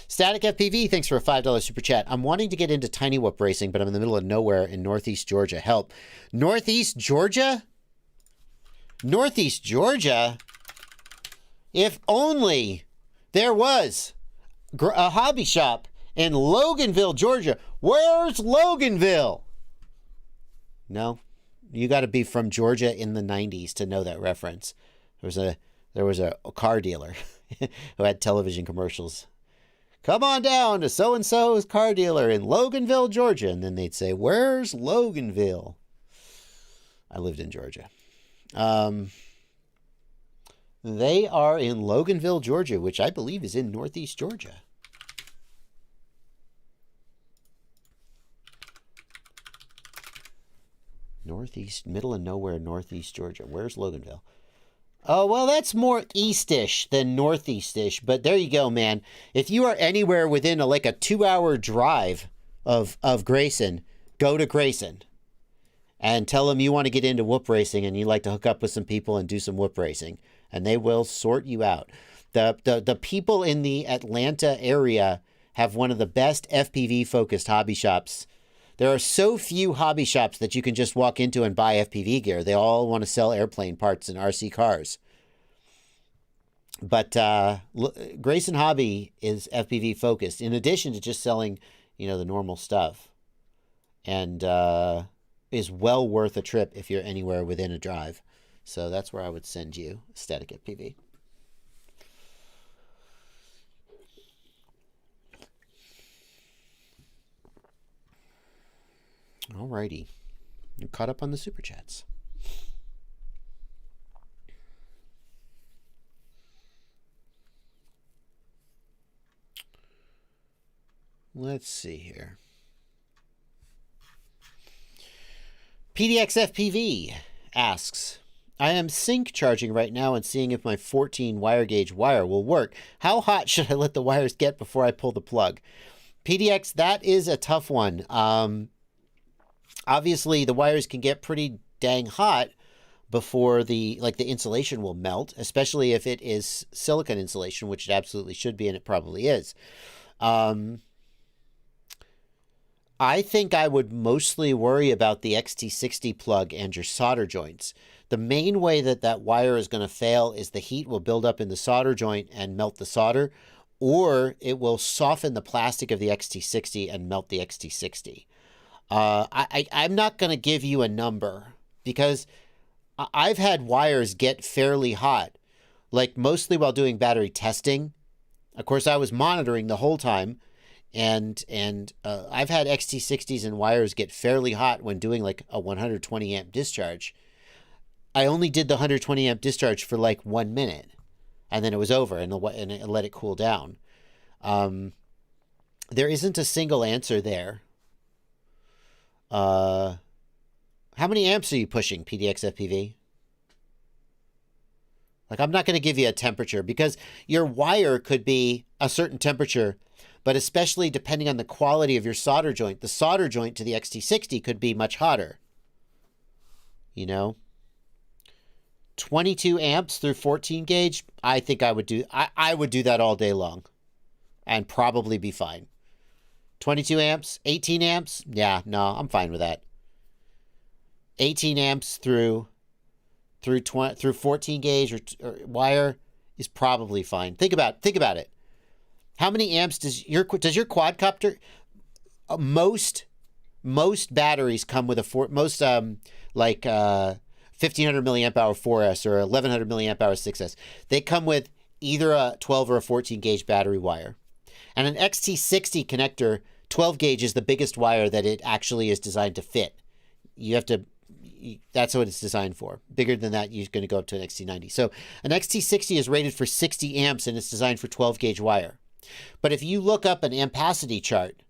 Static FPV, thanks for a $5 super chat. I'm wanting to get into tiny whoop racing, but I'm in the middle of nowhere in Northeast Georgia. Help. Northeast Georgia? Northeast Georgia? If only there was a hobby shop in Loganville, Georgia. Where's Loganville? No, you got to be from Georgia in the 90s to know that reference. There was a car dealer who had television commercials. Come on down to so-and-so's car dealer in Loganville, Georgia. And then they'd say, where's Loganville? I lived in Georgia. They are in Loganville, Georgia, which I believe is in Northeast Georgia. Northeast, middle of nowhere, Northeast Georgia. Where's Loganville? Oh, well, that's more east-ish than northeast-ish, but there you go, man. If you are anywhere within a 2-hour drive of Grayson, go to Grayson and tell them you want to get into whoop racing and you like to hook up with some people and do some whoop racing, and they will sort you out. The people in the Atlanta area have one of the best FPV-focused hobby shops. There are so few hobby shops that you can just walk into and buy FPV gear. They all want to sell airplane parts and RC cars. But Grayson Hobby is FPV focused, in addition to just selling, the normal stuff. and is well worth a trip if you're anywhere within a drive. So that's where I would send you, Static FPV. Alrighty. You're caught up on the Super Chats. Let's see here. PDXFPV asks, I am sync charging right now and seeing if my 14 wire gauge wire will work. How hot should I let the wires get before I pull the plug? PDX, that is a tough one. Obviously, the wires can get pretty dang hot before the insulation will melt, especially if it is silicon insulation, which it absolutely should be, and it probably is. I think I would mostly worry about the XT60 plug and your solder joints. The main way that that wire is going to fail is the heat will build up in the solder joint and melt the solder, or it will soften the plastic of the XT60 and melt the XT60. I'm not going to give you a number because I've had wires get fairly hot, like mostly while doing battery testing. Of course, I was monitoring the whole time. And I've had XT60s and wires get fairly hot when doing like a 120 amp discharge. I only did the 120 amp discharge for like 1 minute, and then it was over, and it let it cool down. There isn't a single answer there. How many amps are you pushing, PDXFPV? Like, I'm not going to give you a temperature because your wire could be a certain temperature, but especially depending on the quality of your solder joint, the solder joint to the XT60 could be much hotter. You know, 22 amps through 14 gauge, I think I would do that all day long and probably be fine. 22 amps, 18 amps, yeah, no, I'm fine with that. 18 amps through 14 gauge or wire is probably fine. Think about it. How many amps does your quadcopter? Most batteries come with 1500 milliamp hour 4S or 1100 milliamp hour 6S. They come with either a 12 or a 14 gauge battery wire. And an XT60 connector, 12 gauge is the biggest wire that it actually is designed to fit. That's what it's designed for. Bigger than that, you're going to go up to an XT90. So an XT60 is rated for 60 amps and it's designed for 12 gauge wire. But if you look up an ampacity chart,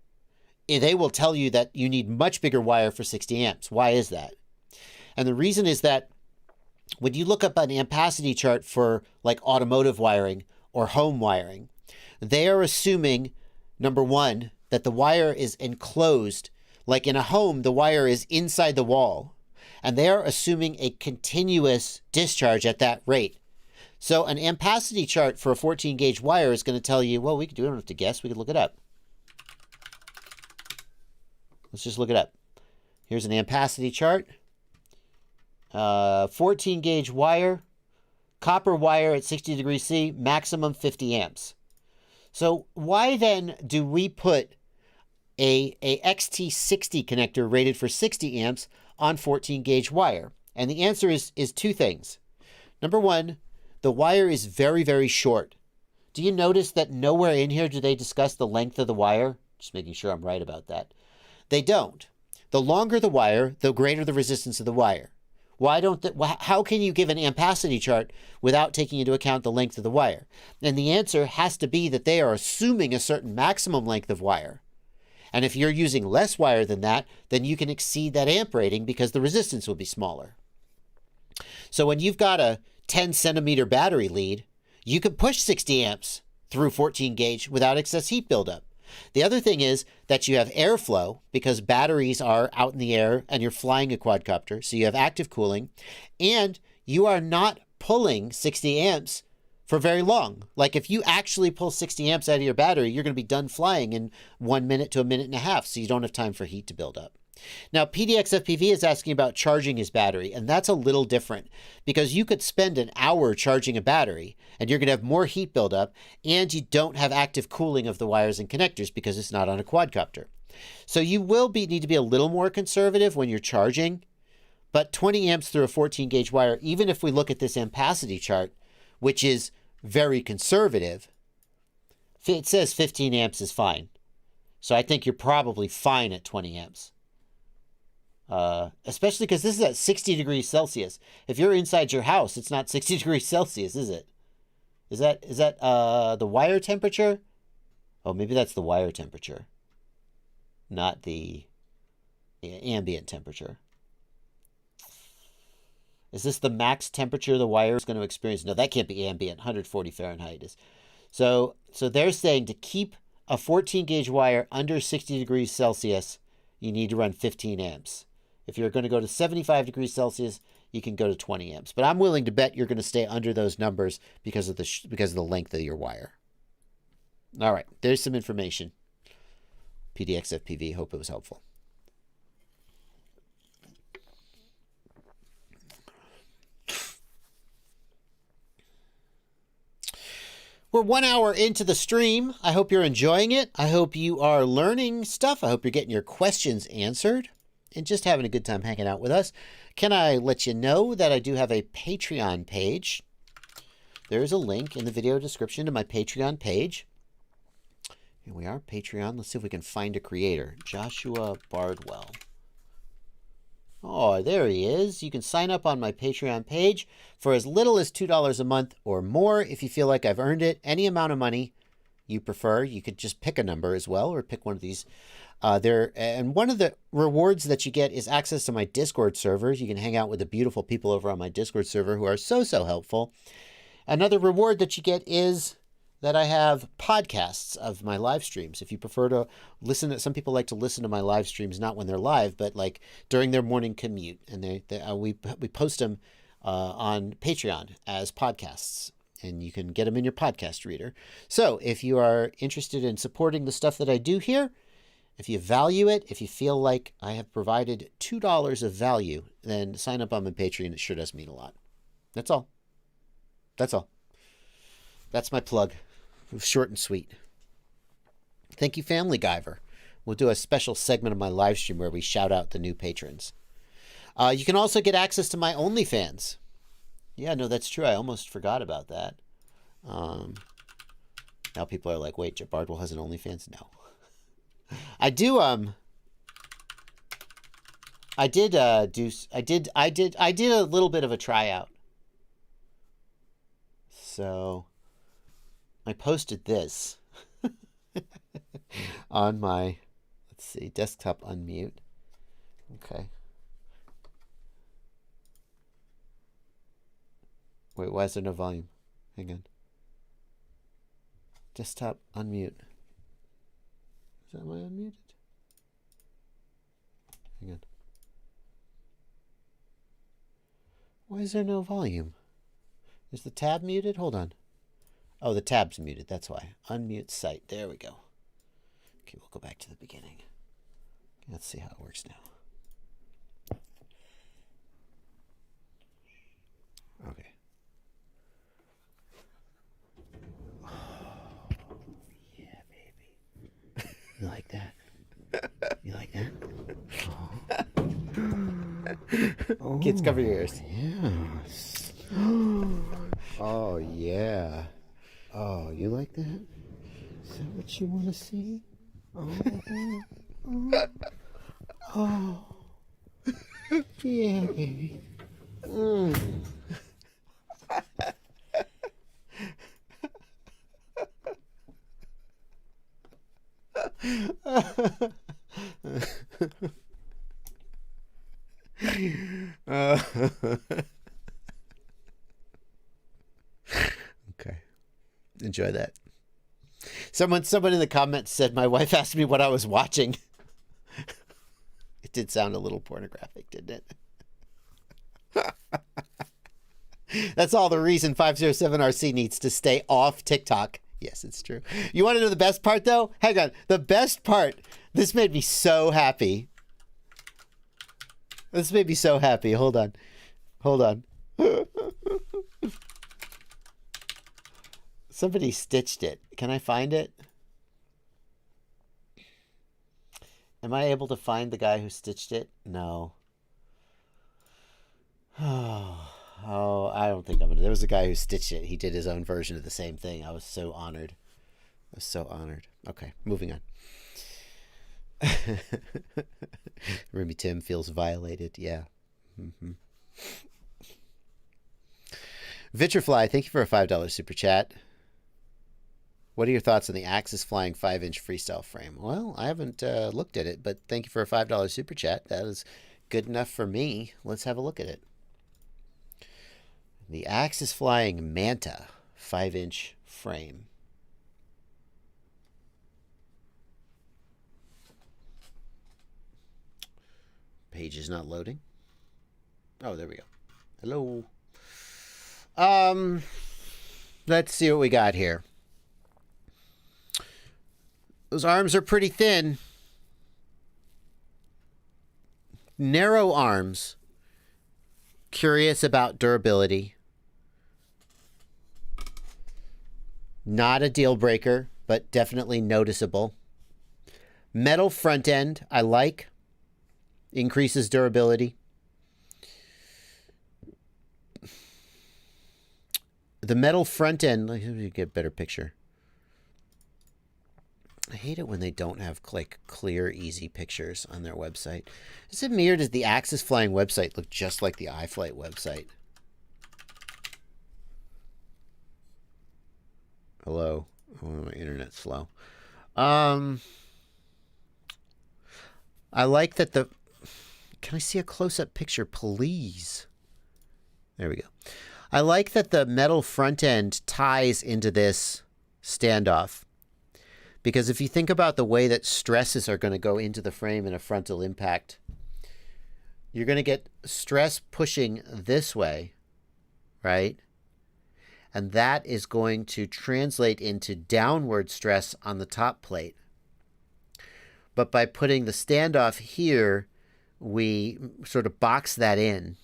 they will tell you that you need much bigger wire for 60 amps. Why is that? And the reason is that when you look up an ampacity chart for like automotive wiring or home wiring, they are assuming, number one, that the wire is enclosed. Like in a home, the wire is inside the wall. And they are assuming a continuous discharge at that rate. So an ampacity chart for a 14 gauge wire is going to tell you, well, we don't have to guess. We could look it up. Let's just look it up. Here's an ampacity chart. 14 gauge wire, copper wire at 60 degrees C, maximum 50 amps. So why then do we put a XT60 connector rated for 60 amps on 14 gauge wire? And the answer is two things. Number one, the wire is very, very short. Do you notice that nowhere in here do they discuss the length of the wire? Just making sure I'm right about that. They don't. The longer the wire, the greater the resistance of the wire. How can you give an ampacity chart without taking into account the length of the wire? And the answer has to be that they are assuming a certain maximum length of wire. And if you're using less wire than that, then you can exceed that amp rating because the resistance will be smaller. So when you've got a 10 centimeter battery lead, you can push 60 amps through 14 gauge without excess heat buildup. The other thing is that you have airflow because batteries are out in the air and you're flying a quadcopter, so you have active cooling, and you are not pulling 60 amps for very long. Like if you actually pull 60 amps out of your battery, you're going to be done flying in 1 minute to a minute and a half, so you don't have time for heat to build up. Now, PDXFPV is asking about charging his battery, and that's a little different because you could spend an hour charging a battery and you're going to have more heat buildup, and you don't have active cooling of the wires and connectors because it's not on a quadcopter. So you will need to be a little more conservative when you're charging, but 20 amps through a 14 gauge wire, even if we look at this ampacity chart, which is very conservative, it says 15 amps is fine. So I think you're probably fine at 20 amps. Especially because this is at 60 degrees Celsius. If you're inside your house, it's not 60 degrees Celsius, is it? Is that the wire temperature? Oh, maybe that's the wire temperature, not the ambient temperature. Is this the max temperature the wire is going to experience? No, that can't be ambient. 140 Fahrenheit is. So they're saying to keep a 14 gauge wire under 60 degrees Celsius, you need to run 15 amps. If you're going to go to 75 degrees Celsius, you can go to 20 amps. But I'm willing to bet you're going to stay under those numbers because of the length of your wire. All right, there's some information. PDXFPV, hope it was helpful. We're 1 hour into the stream. I hope you're enjoying it. I hope you are learning stuff. I hope you're getting your questions answered and just having a good time hanging out with us. Can I let you know that I do have a Patreon page? There's a link in the video description to my Patreon page. Here we are, Patreon. Let's see if we can find a creator. Joshua Bardwell. Oh, there he is. You can sign up on my Patreon page for as little as $2 a month or more if you feel like I've earned it. Any amount of money you prefer. You could just pick a number as well or pick one of these. And one of the rewards that you get is access to my Discord server. You can hang out with the beautiful people over on my Discord server who are so helpful. Another reward that you get is that I have podcasts of my live streams. If you prefer to listen to, some people like to listen to my live streams, not when they're live, but like during their morning commute. And we post them on Patreon as podcasts, and you can get them in your podcast reader. So if you are interested in supporting the stuff that I do here, if you value it, if you feel like I have provided $2 of value, then sign up on my Patreon. It sure does mean a lot. That's all. That's all. That's my plug. It was short and sweet. Thank you, Family Guyver. We'll do a special segment of my live stream where we shout out the new patrons. You can also get access to my OnlyFans. Yeah, no, that's true. I almost forgot about that. Now people are like, wait, Bardwell has an OnlyFans? No. I do, I did a little bit of a tryout. So I posted this on my, let's see, desktop unmute. Okay. Wait, why is there no volume? Hang on. Desktop unmute. Is that my unmuted? Hang on. Why is there no volume? Is the tab muted? Hold on. Oh, the tab's muted. That's why. Unmute site. There we go. Okay, we'll go back to the beginning. Let's see how it works now. Okay. Oh, yeah, baby. You like that? You like that? Oh. Kids, cover your ears. Yes. Oh, yeah. Oh, you like that? Is that what you want to see? Oh. Oh. Yeah, baby. Mm. Okay. Enjoy that. Someone in the comments said my wife asked me what I was watching. It did sound a little pornographic, didn't it? That's all the reason 507RC needs to stay off TikTok. Yes, it's true. You want to know the best part, though? Hang on. The best part. This made me so happy. This made me so happy. Hold on. Hold on. Somebody stitched it. Can I find it? Am I able to find the guy who stitched it? No. Oh, I don't think I'm gonna. There was a guy who stitched it. He did his own version of the same thing. I was so honored. I was so honored. Okay, moving on. Ruby Tim feels violated. Yeah. Mm-hmm. Vitrafly, thank you for a $5 super chat. What are your thoughts on the Axis Flying 5-inch freestyle frame? Well, I haven't looked at it, but thank you for a $5 super chat. That is good enough for me. Let's have a look at it. The Axis Flying Manta 5-inch frame. Page is not loading. Oh, there we go. Hello. Let's see what we got here. Those arms are pretty thin. Narrow arms. Curious about durability. Not a deal breaker, but definitely noticeable. Metal front end, I like. Increases durability. The metal front end, let me get a better picture. I hate it when they don't have like clear, easy pictures on their website. Is it me or does the Axis Flying website look just like the iFlight website? Hello. Oh, my internet's slow. I like that the... Can I see a close-up picture, please? There we go. I like that the metal front end ties into this standoff. Because if you think about the way that stresses are going to go into the frame in a frontal impact, you're going to get stress pushing this way, right? And that is going to translate into downward stress on the top plate. But by putting the standoff here, we sort of box that in.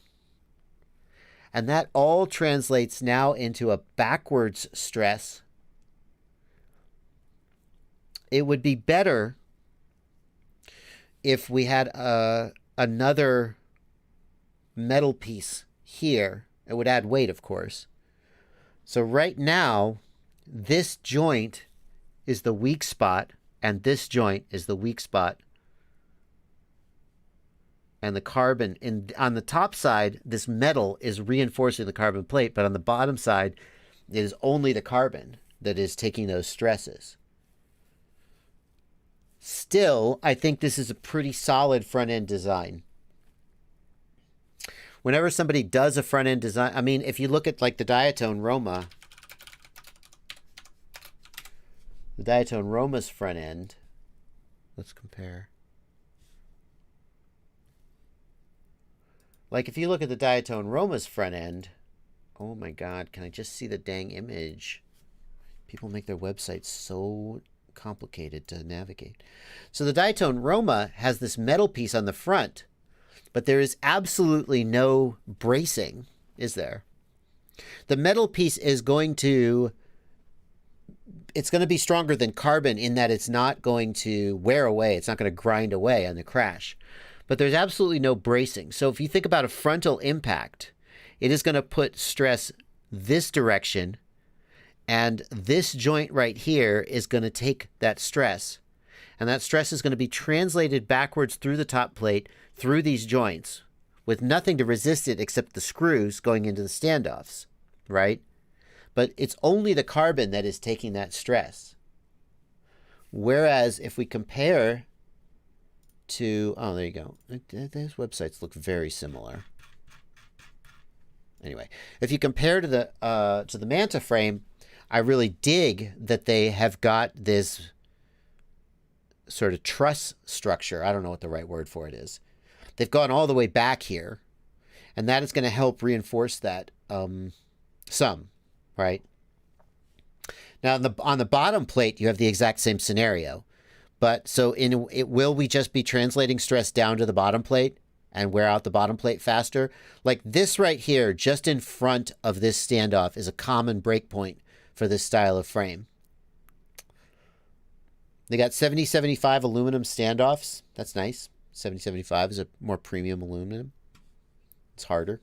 And that all translates now into a backwards stress. It would be better if we had another metal piece here. It would add weight, of course. So right now, this joint is the weak spot, and this joint is the weak spot. And the carbon, on the top side, this metal is reinforcing the carbon plate, but on the bottom side, it is only the carbon that is taking those stresses. Still, I think this is a pretty solid front-end design. Whenever somebody does a front-end design, I mean, if you look at like the Diatone Roma, the Diatone Roma's front end, let's compare. Like if you look at the Diatone Roma's front end, oh my God, can I just see the dang image? People make their websites so complicated to navigate. So the Diatone Roma has this metal piece on the front, but there is absolutely no bracing, is there? The metal piece is going to, it's going to be stronger than carbon in that it's not going to wear away. It's not going to grind away on the crash. But there's absolutely no bracing. So if you think about a frontal impact, it is going to put stress this direction, and this joint right here is going to take that stress. And that stress is going to be translated backwards through the top plate, through these joints, with nothing to resist it except the screws going into the standoffs, right? But it's only the carbon that is taking that stress. Whereas if we compare to, oh, there you go. Those websites look very similar. Anyway, if you compare to the Manta frame, I really dig that they have got this sort of truss structure. I don't know what the right word for it is. They've gone all the way back here, and that is going to help reinforce that some, right? Now, on the bottom plate, you have the exact same scenario. But so will we just be translating stress down to the bottom plate and wear out the bottom plate faster? Like this right here, just in front of this standoff, is a common breakpoint for this style of frame. They got 7075 aluminum standoffs. That's nice. 7075 is a more premium aluminum. It's harder.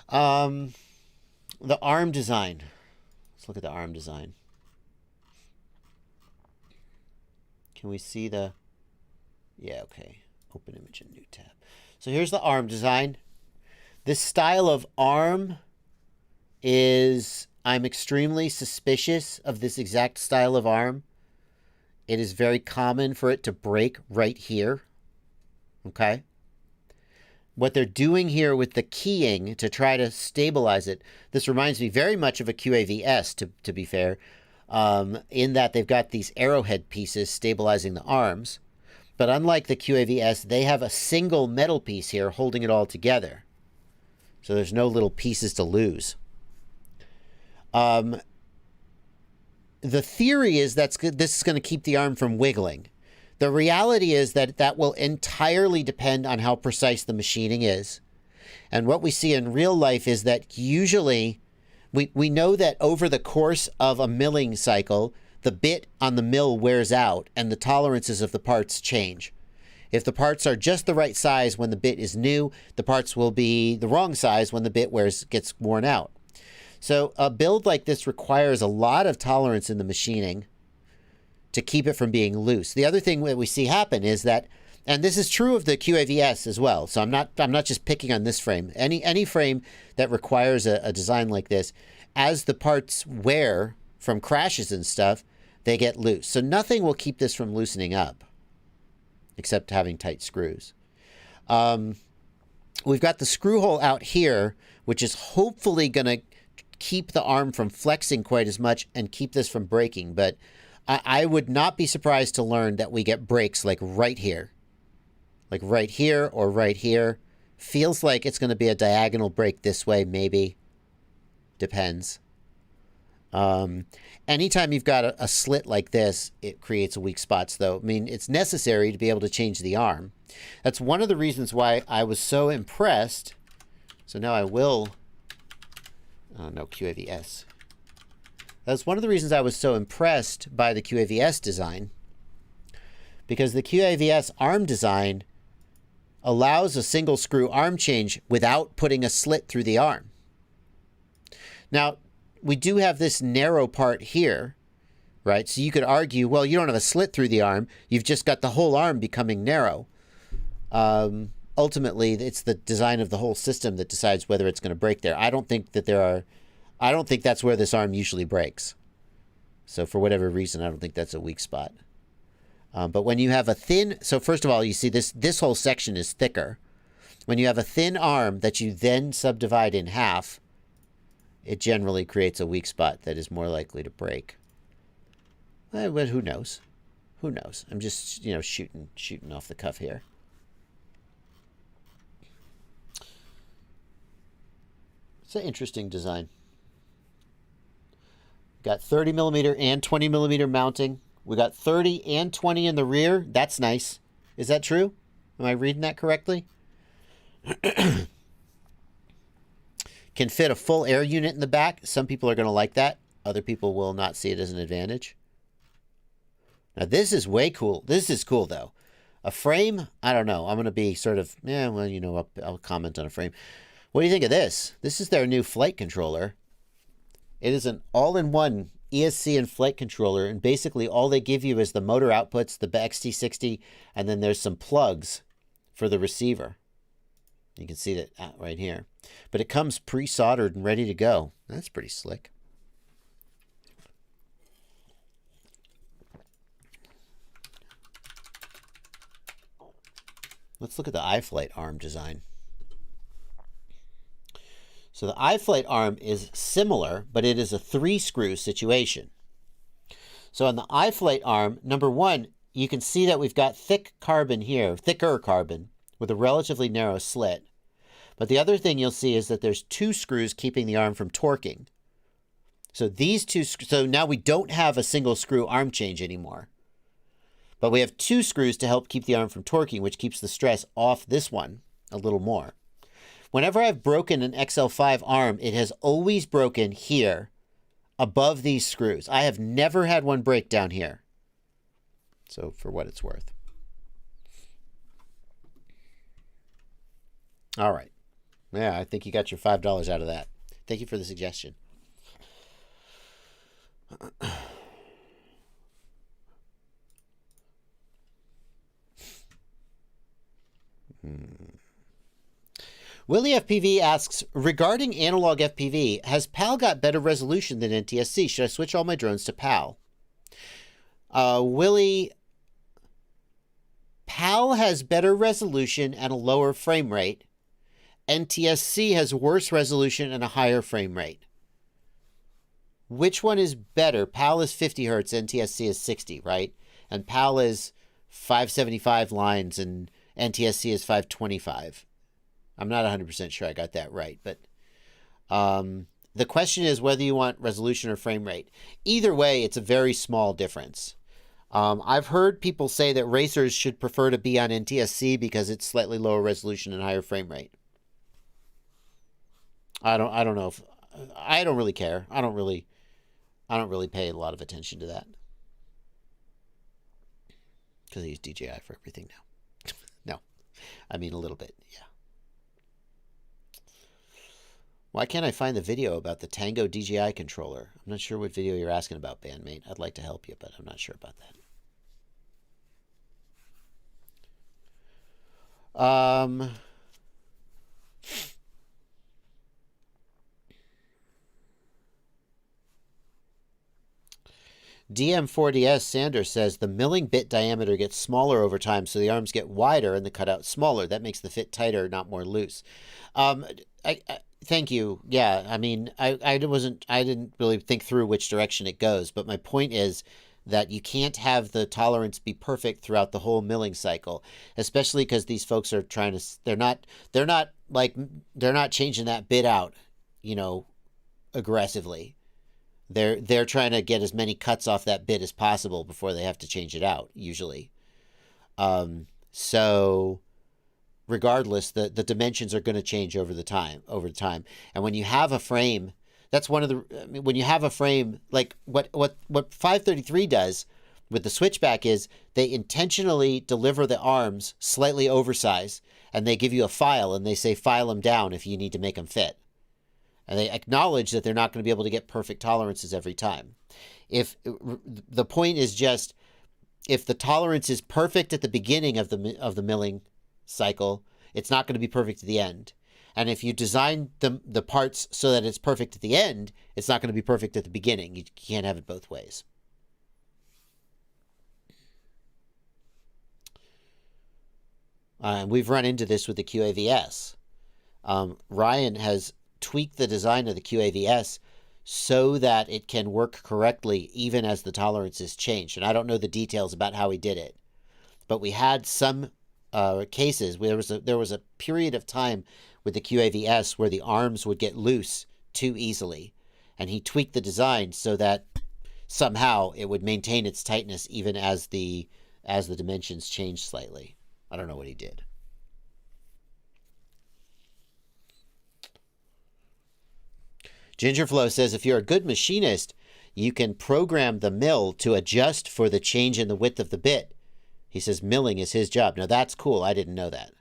The arm design. Let's look at the arm design. Can we see the... Yeah, okay. Open image in new tab. So here's the arm design. This style of arm is... I'm extremely suspicious of this exact style of arm. It is very common for it to break right here. Okay? What they're doing here with the keying to try to stabilize it, this reminds me very much of a QAVS, to be fair, in that they've got these arrowhead pieces stabilizing the arms. But unlike the QAVS, they have a single metal piece here holding it all together. So there's no little pieces to lose. The theory is that this is going to keep the arm from wiggling. The reality is that that will entirely depend on how precise the machining is. And what we see in real life is that usually we know that over the course of a milling cycle, the bit on the mill wears out and the tolerances of the parts change. If the parts are just the right size when the bit is new, the parts will be the wrong size when the bit gets worn out. So a build like this requires a lot of tolerance in the machining to keep it from being loose. The other thing that we see happen is that, and this is true of the QAVS as well, so I'm not just picking on this frame. Any frame that requires a design like this, as the parts wear from crashes and stuff, they get loose. So nothing will keep this from loosening up, except having tight screws. We've got the screw hole out here, which is hopefully going to keep the arm from flexing quite as much and keep this from breaking. But I would not be surprised to learn that we get breaks like right here. Like right here or right here. Feels like it's going to be a diagonal break this way, maybe. Depends. Anytime you've got a slit like this, it creates weak spots, though. I mean, it's necessary to be able to change the arm. That's one of the reasons why I was so impressed. So now I will... Oh, no, QAVS. That's one of the reasons I was so impressed by the QAVS design. Because the QAVS arm design allows a single screw arm change without putting a slit through the arm. Now, we do have this narrow part here, right? So you could argue, well, you don't have a slit through the arm. You've just got the whole arm becoming narrow. Ultimately, it's the design of the whole system that decides whether it's going to break there. I don't think that's where this arm usually breaks. So for whatever reason, I don't think that's a weak spot. But when you have a thin... So first of all, you see this whole section is thicker. When you have a thin arm that you then subdivide in half, it generally creates a weak spot that is more likely to break. But who knows? Who knows? I'm just, shooting off the cuff here. It's an interesting design. Got 30 millimeter and 20 millimeter mounting. We got 30 and 20 in the rear. That's nice. Is that true? Am I reading that correctly? Can fit a full air unit in the back. Some people are going to like that. Other people will not see it as an advantage. Now this is way cool. This is cool though. A frame, I don't know. I'm going to be sort of, I'll comment on a frame. What do you think of this? This is their new flight controller. It is an all-in-one ESC and flight controller, and basically all they give you is the motor outputs, the XT60, and then there's some plugs for the receiver. You can see that right here. But it comes pre-soldered and ready to go. That's pretty slick. Let's look at the iFlight arm design. So the iFlight arm is similar, but it is a 3-screw situation. So on the iFlight arm, number one, you can see that we've got thick carbon here, thicker carbon, with a relatively narrow slit. But the other thing you'll see is that there's 2 screws keeping the arm from torquing. So these 2, so now we don't have a single screw arm change anymore. But we have 2 screws to help keep the arm from torquing, which keeps the stress off this one a little more. Whenever I've broken an XL5 arm, it has always broken here above these screws. I have never had one break down here. So for what it's worth. All right. Yeah, I think you got your $5 out of that. Thank you for the suggestion. Willie FPV asks, regarding analog FPV, has PAL got better resolution than NTSC? Should I switch all my drones to PAL? Willie, PAL has better resolution and a lower frame rate. NTSC has worse resolution and a higher frame rate. Which one is better? PAL is 50 hertz, NTSC is 60, right? And PAL is 575 lines and NTSC is 525. I'm not 100% sure I got that right, but the question is whether you want resolution or frame rate. Either way, it's a very small difference. I've heard people say that racers should prefer to be on NTSC because it's slightly lower resolution and higher frame rate. I don't know if I don't really care. I don't really pay a lot of attention to that because I use DJI for everything now. No, I mean a little bit, yeah. Why can't I find the video about the Tango DJI controller? I'm not sure what video you're asking about, bandmate. I'd like to help you, but I'm not sure about that. DM4DS Sanders says the milling bit diameter gets smaller over time, so the arms get wider and the cutout smaller. That makes the fit tighter, not more loose. Thank you. Yeah, I mean, I didn't really think through which direction it goes, but my point is that you can't have the tolerance be perfect throughout the whole milling cycle, especially because these folks are trying to, they're not changing that bit out, aggressively. They're trying to get as many cuts off that bit as possible before they have to change it out, usually. So regardless, the dimensions are going to change over time. And when you have a frame, that's one of the, when you have a frame, like what 533 does with the switchback is they intentionally deliver the arms slightly oversized, and they give you a file and they say file them down if you need to make them fit. And they acknowledge that they're not going to be able to get perfect tolerances every time. If the point is just, if the tolerance is perfect at the beginning of the milling cycle, it's not going to be perfect at the end. And if you design the parts so that it's perfect at the end, it's not going to be perfect at the beginning. You can't have it both ways. And we've run into this with the QAVS. Ryan has tweaked the design of the QAVS so that it can work correctly even as the tolerances change. And I don't know the details about how he did it, but we had some cases where there was a period of time with the QAVS where the arms would get loose too easily, and he tweaked the design so that somehow it would maintain its tightness even as the dimensions changed slightly. I don't know what he did. Gingerflow says if you're a good machinist, you can program the mill to adjust for the change in the width of the bit. He says milling is his job. Now that's cool. I didn't know that.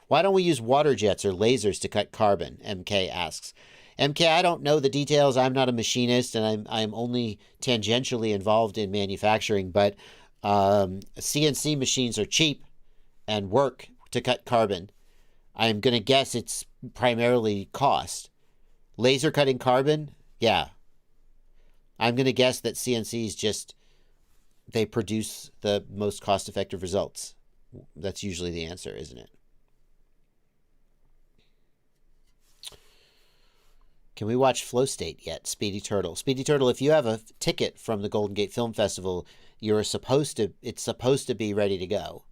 Why don't we use water jets or lasers to cut carbon? MK asks. MK, I don't know the details. I'm not a machinist, and I'm only tangentially involved in manufacturing, but CNC machines are cheap and work to cut carbon. I'm going to guess it's primarily cost. Laser cutting carbon? Yeah. I'm going to guess that CNCs just, they produce the most cost-effective results. That's usually the answer, isn't it? Can we watch Flow State yet? Speedy Turtle. Speedy Turtle, if you have a ticket from the Golden Gate Film Festival, it's supposed to be ready to go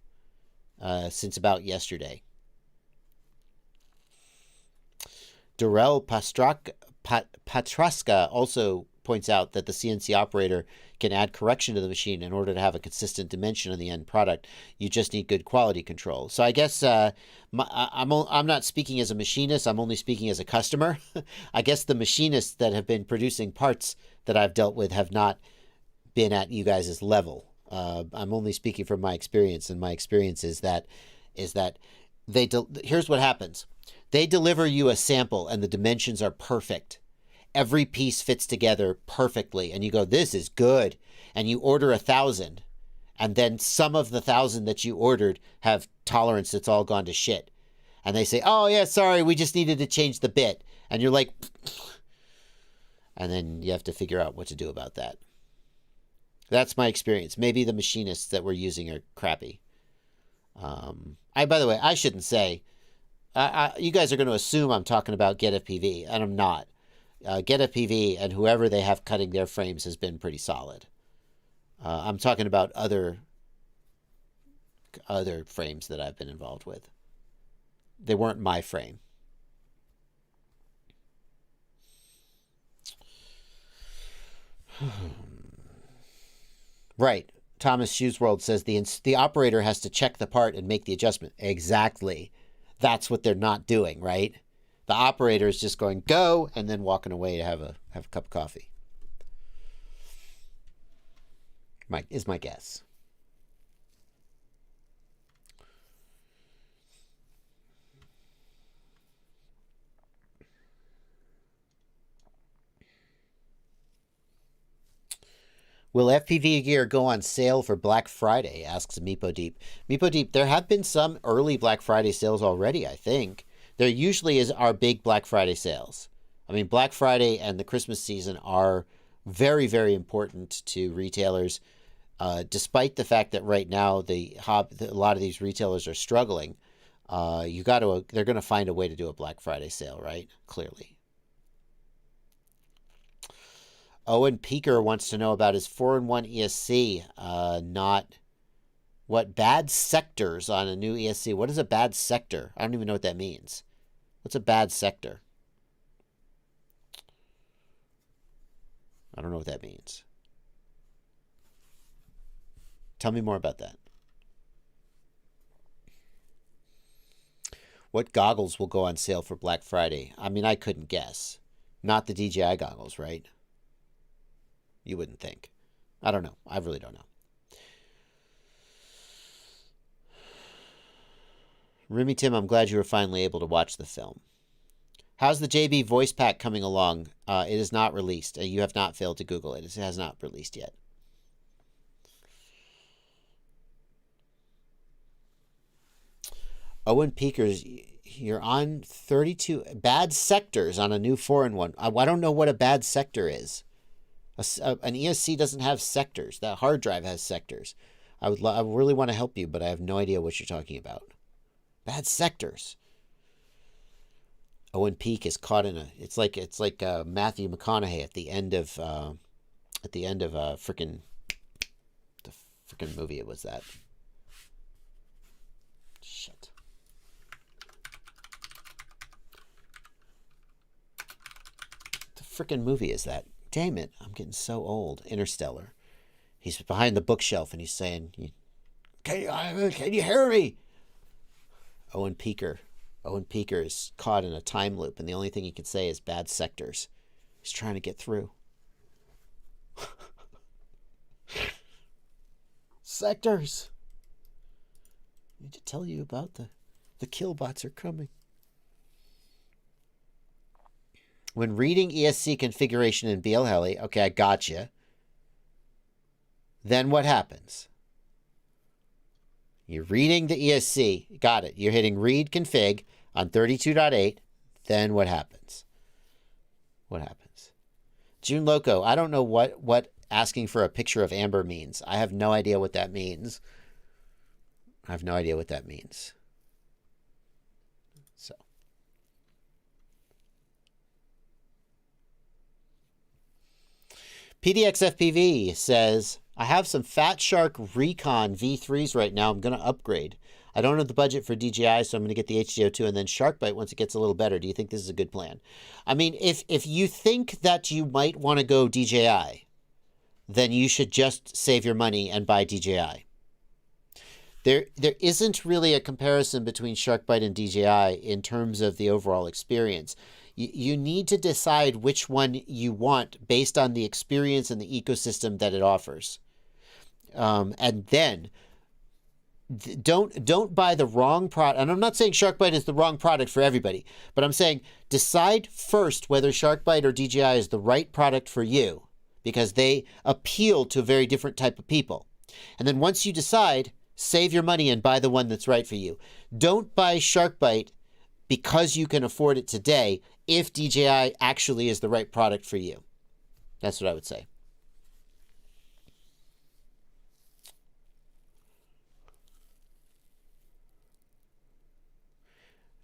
since about yesterday. Darrell Patraska also points out that the CNC operator can add correction to the machine in order to have a consistent dimension of the end product. You just need good quality control. So I guess I'm not speaking as a machinist. I'm only speaking as a customer. I guess the machinists that have been producing parts that I've dealt with have not been at you guys' level. I'm only speaking from my experience, and my experience is that here's what happens. They deliver you a sample, and the dimensions are perfect. Every piece fits together perfectly, and you go, this is good. And you order 1,000, and then some of the 1,000 that you ordered have tolerance that's all gone to shit. And they say, oh, yeah, sorry, we just needed to change the bit. And you're like, and then you have to figure out what to do about that. That's my experience. Maybe the machinists that we're using are crappy. By the way, I shouldn't say, you guys are going to assume I'm talking about Get FPV, and I'm not. Get FPV and whoever they have cutting their frames has been pretty solid. I'm talking about other frames that I've been involved with. They weren't my frame. Right. Thomas Shoesworld says the operator has to check the part and make the adjustment. Exactly. That's what they're not doing, right? The operator is just going, go, and then walking away to have a cup of coffee. Is my guess. Will FPV gear go on sale for Black Friday? Asks Meepo Deep. Meepo Deep, there have been some early Black Friday sales already, I think. There usually are big Black Friday sales. I mean, Black Friday and the Christmas season are very, very important to retailers. Despite the fact that right now a lot of these retailers are struggling, they're going to find a way to do a Black Friday sale, right? Clearly. Owen Peaker wants to know about his 4-in-1 ESC, not what bad sectors on a new ESC. What is a bad sector? I don't even know what that means. What's a bad sector? I don't know what that means. Tell me more about that. What goggles will go on sale for Black Friday? I mean, I couldn't guess. Not the DJI goggles, right? You wouldn't think. I don't know. I really don't know. Remy Tim, I'm glad you were finally able to watch the film. How's the JB voice pack coming along? It is not released. You have not failed to Google it. It has not released yet. Owen Peakers, you're on 32 bad sectors on a new 4-in-1. I don't know what a bad sector is. An ESC doesn't have sectors. That hard drive has sectors. I really want to help you, but I have no idea what you're talking about. Bad sectors. Owen Peak is caught in it's like Matthew McConaughey at the end of frickin' movie it was that. Shit. The frickin' movie is that? Damn it, I'm getting so old. Interstellar. He's behind the bookshelf and he's saying, can you hear me? Owen Peaker is caught in a time loop, and the only thing he can say is bad sectors. He's trying to get through. Sectors. I need to tell you about the killbots are coming. When reading ESC configuration in BLHeli, okay, I gotcha. Then what happens? You're reading the ESC. Got it. You're hitting read config on 32.8. Then what happens? What happens? June Loco, I don't know what asking for a picture of Amber means. I have no idea what that means. So. PDXFPV says, I have some Fat Shark Recon V3s right now. I'm going to upgrade. I don't have the budget for DJI, so I'm going to get the HDO2 and then SharkByte once it gets a little better. Do you think this is a good plan? I mean, if you think that you might want to go DJI, then you should just save your money and buy DJI. There isn't really a comparison between SharkByte and DJI in terms of the overall experience. You need to decide which one you want based on the experience and the ecosystem that it offers. And then don't buy the wrong product. And I'm not saying SharkByte is the wrong product for everybody, but I'm saying decide first whether SharkByte or DJI is the right product for you, because they appeal to a very different type of people. And then once you decide, save your money and buy the one that's right for you. Don't buy SharkByte because you can afford it today if DJI actually is the right product for you. That's what I would say.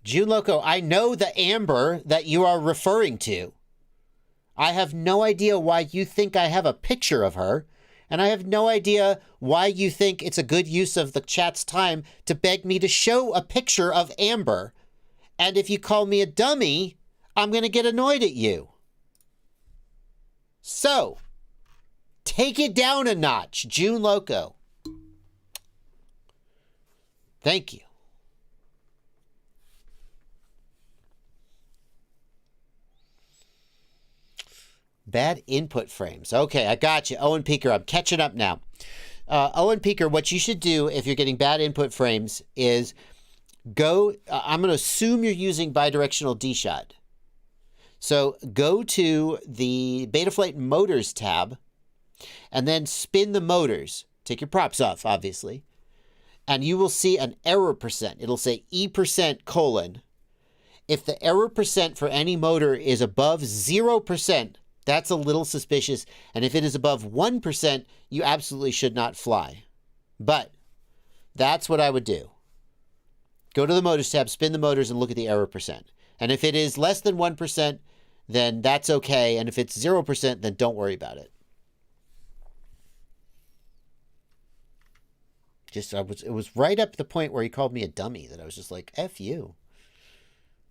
June Loco, I know the Amber that you are referring to. I have no idea why you think I have a picture of her, and I have no idea why you think it's a good use of the chat's time to beg me to show a picture of Amber. And if you call me a dummy, I'm going to get annoyed at you. So, take it down a notch, June Loco. Thank you. Bad input frames. Okay, I got you. Owen Peaker, I'm catching up now. Owen Peaker, what you should do if you're getting bad input frames is go, I'm going to assume you're using bidirectional D-Shot. So go to the Betaflight Motors tab and then spin the motors. Take your props off, obviously. And you will see an error percent. It'll say E%:. If the error percent for any motor is above 0%, that's a little suspicious. And if it is above 1%, you absolutely should not fly. But that's what I would do. Go to the motors tab, spin the motors, and look at the error percent. And if it is less than 1%, then that's okay. And if it's 0%, then don't worry about it. It was right up the point where he called me a dummy that I was just like, F you.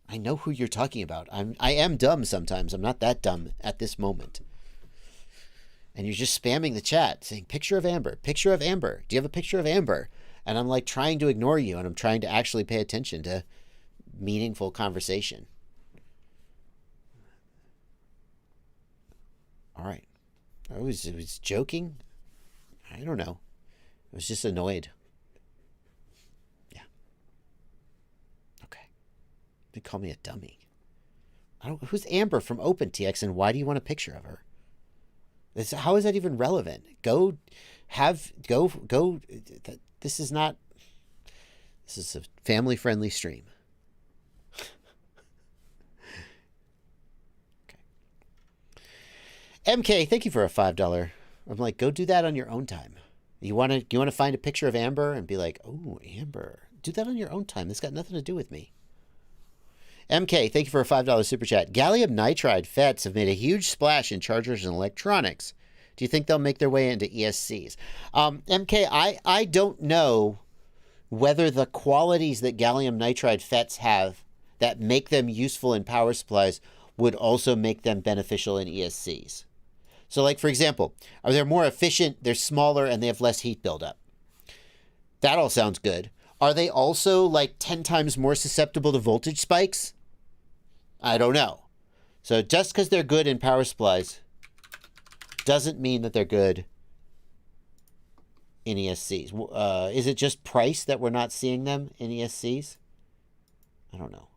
I know who you're talking about. I am dumb sometimes. I'm not that dumb at this moment. And you're just spamming the chat saying, picture of Amber, picture of Amber. Do you have a picture of Amber? And I'm like trying to ignore you, and I'm trying to actually pay attention to meaningful conversation. All right. I was joking. I don't know. I was just annoyed. Yeah. Okay. They call me a dummy. Who's Amber from OpenTX, and why do you want a picture of her? How is that even relevant? This is not. This is a family-friendly stream. Okay. MK, thank you for a $5. I'm like, go do that on your own time. You want to find a picture of Amber and be like, oh, Amber. Do that on your own time. This got nothing to do with me. MK, thank you for a $5 super chat. Gallium nitride FETs have made a huge splash in chargers and electronics. Do you think they'll make their way into ESCs? MK, I don't know whether the qualities that gallium nitride FETs have that make them useful in power supplies would also make them beneficial in ESCs. So, like, for example, are they more efficient, they're smaller, and they have less heat buildup? That all sounds good. Are they also, like, 10 times more susceptible to voltage spikes? I don't know. So just because they're good in power supplies doesn't mean that they're good in ESCs. Is it just price that we're not seeing them in ESCs? I don't know.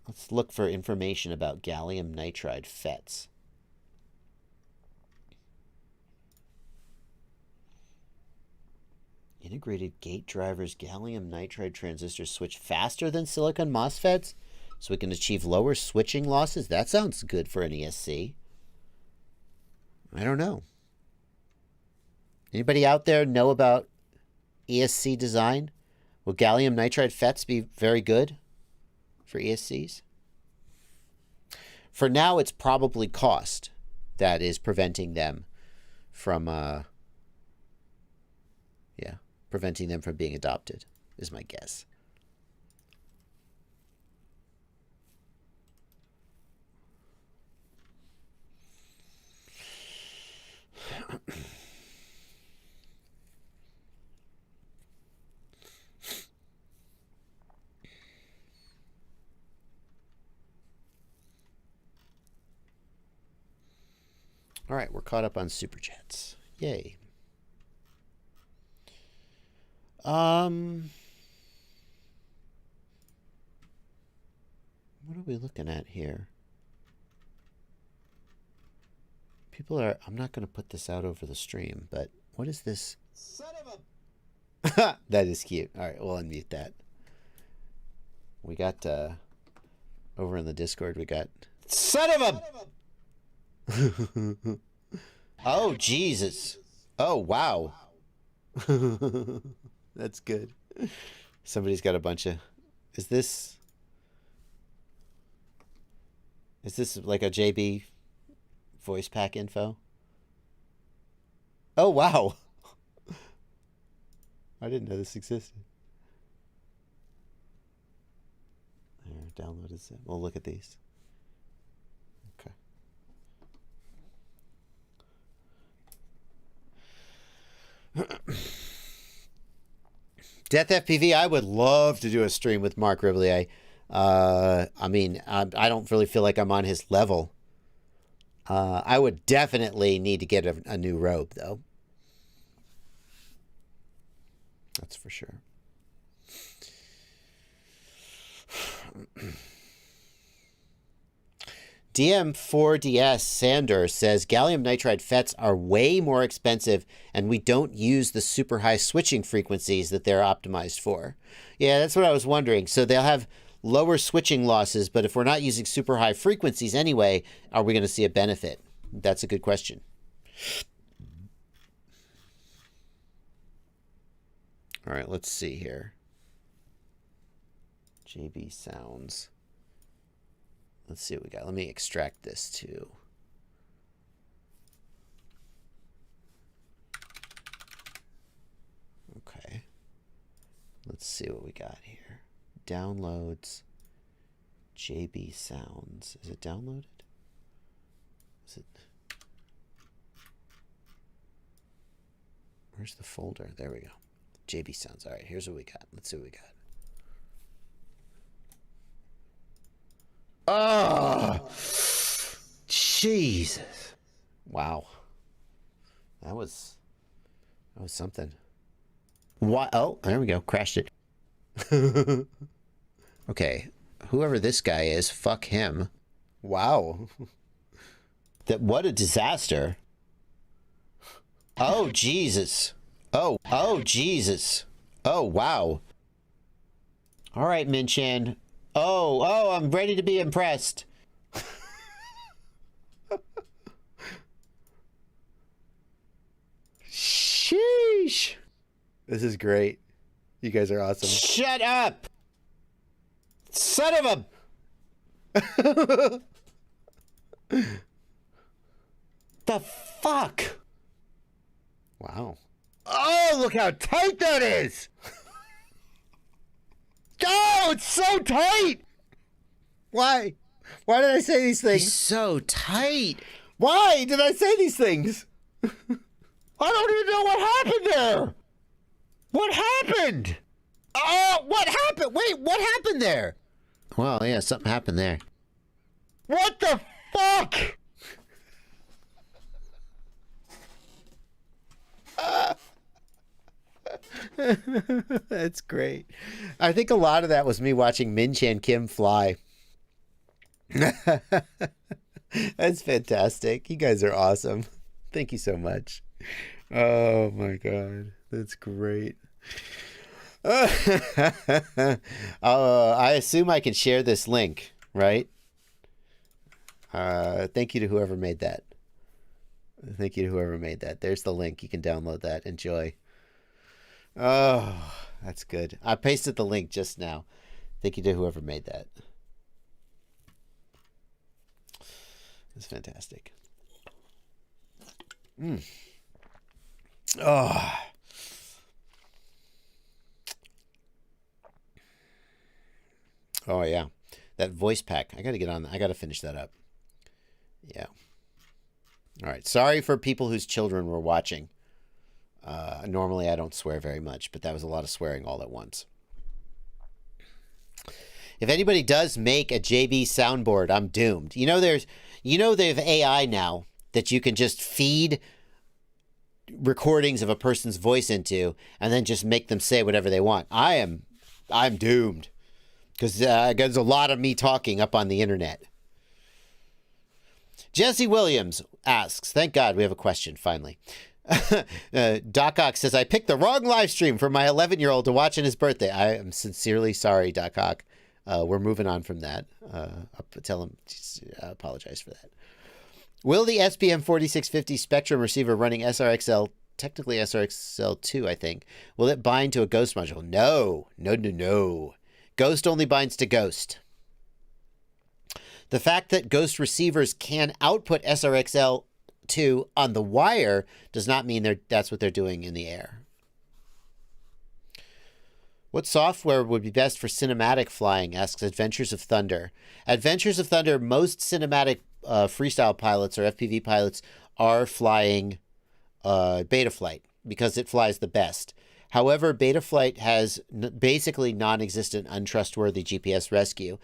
Let's look for information about gallium nitride FETs. Integrated gate drivers, gallium nitride transistors switch faster than silicon MOSFETs, so we can achieve lower switching losses. That sounds good for an ESC. I don't know. Anybody out there know about ESC design? Will gallium nitride FETs be very good for ESCs? For now, it's probably cost that is preventing them from, preventing them from being adopted, is my guess. All right, we're caught up on Super Chats. Yay. What are we looking at here? People are... I'm not going to put this out over the stream, but what is this? Son of a... That is cute. All right, we'll unmute that. We got... over in the Discord, we got... Son of a... Oh, Jesus. Oh, wow. That's good. Somebody's got a bunch of... Is this like a JB voice pack info? Oh, wow. I didn't know this existed. There, downloaded it. We'll look at these. Okay. Death FPV, I would love to do a stream with Mark Ribley. I mean, I don't really feel like I'm on his level. I would definitely need to get a new robe, though. That's for sure. DM4DS Sander says gallium nitride FETs are way more expensive and we don't use the super high switching frequencies that they're optimized for. Yeah, that's what I was wondering. So they'll have lower switching losses, but if we're not using super high frequencies anyway, are we going to see a benefit? That's a good question. All right, let's see here. JB Sounds. Let's see what we got. Let me extract this too. Okay. Let's see what we got here. Downloads. JB Sounds. Is it downloaded? Is it? Where's the folder? There we go. JB Sounds. All right, here's what we got. Let's see what we got. Oh, Jesus. Wow. That was something. What? Oh, there we go. Crashed it. Okay. Whoever this guy is, fuck him. Wow. What a disaster. Oh, Jesus. Oh, Jesus. Oh, wow. All right, Minchan. Oh, I'm ready to be impressed. Sheesh. This is great. You guys are awesome. Shut up! Son of a... The fuck? Wow. Oh, look how tight that is! Oh, it's so tight! Why? Why did I say these things? It's so tight. Why did I say these things? I don't even know what happened there. What happened? Oh, what happened? Wait, what happened there? Well, yeah, something happened there. What the fuck? That's great. I think a lot of that was me watching Minchan Kim fly. That's fantastic. You guys are awesome. Thank you so much. Oh my God. That's great. I assume I can share this link, right? Thank you to whoever made that. Thank you to whoever made that. There's the link. You can download that. Enjoy. Oh, that's good. I pasted the link just now. Thank you to whoever made that. It's fantastic. Oh. Oh, yeah. That voice pack. I got to get on. I got to finish that up. Yeah. All right. Sorry for people whose children were watching. Normally I don't swear very much, but that was a lot of swearing all at once. If anybody does make a JB soundboard, I'm doomed. You know, they have AI now that you can just feed recordings of a person's voice into and then just make them say whatever they want. I'm doomed because there's a lot of me talking up on the internet. Jesse Williams asks, thank God we have a question finally. Doc Ock says, I picked the wrong live stream for my 11-year-old to watch on his birthday. I am sincerely sorry, Doc Ock. We're moving on from that. I'll tell him, I apologize for that. Will the SPM 4650 Spectrum receiver running SRXL, technically SRXL2, I think, will it bind to a Ghost module? No. Ghost only binds to Ghost. The fact that Ghost receivers can output SRXL2 on the wire does not mean that's what they're doing in the air. What software would be best for cinematic flying, asks Adventures of Thunder. Adventures of Thunder, most cinematic freestyle pilots or FPV pilots are flying Betaflight because it flies the best. However, Betaflight has basically non-existent, untrustworthy GPS rescue.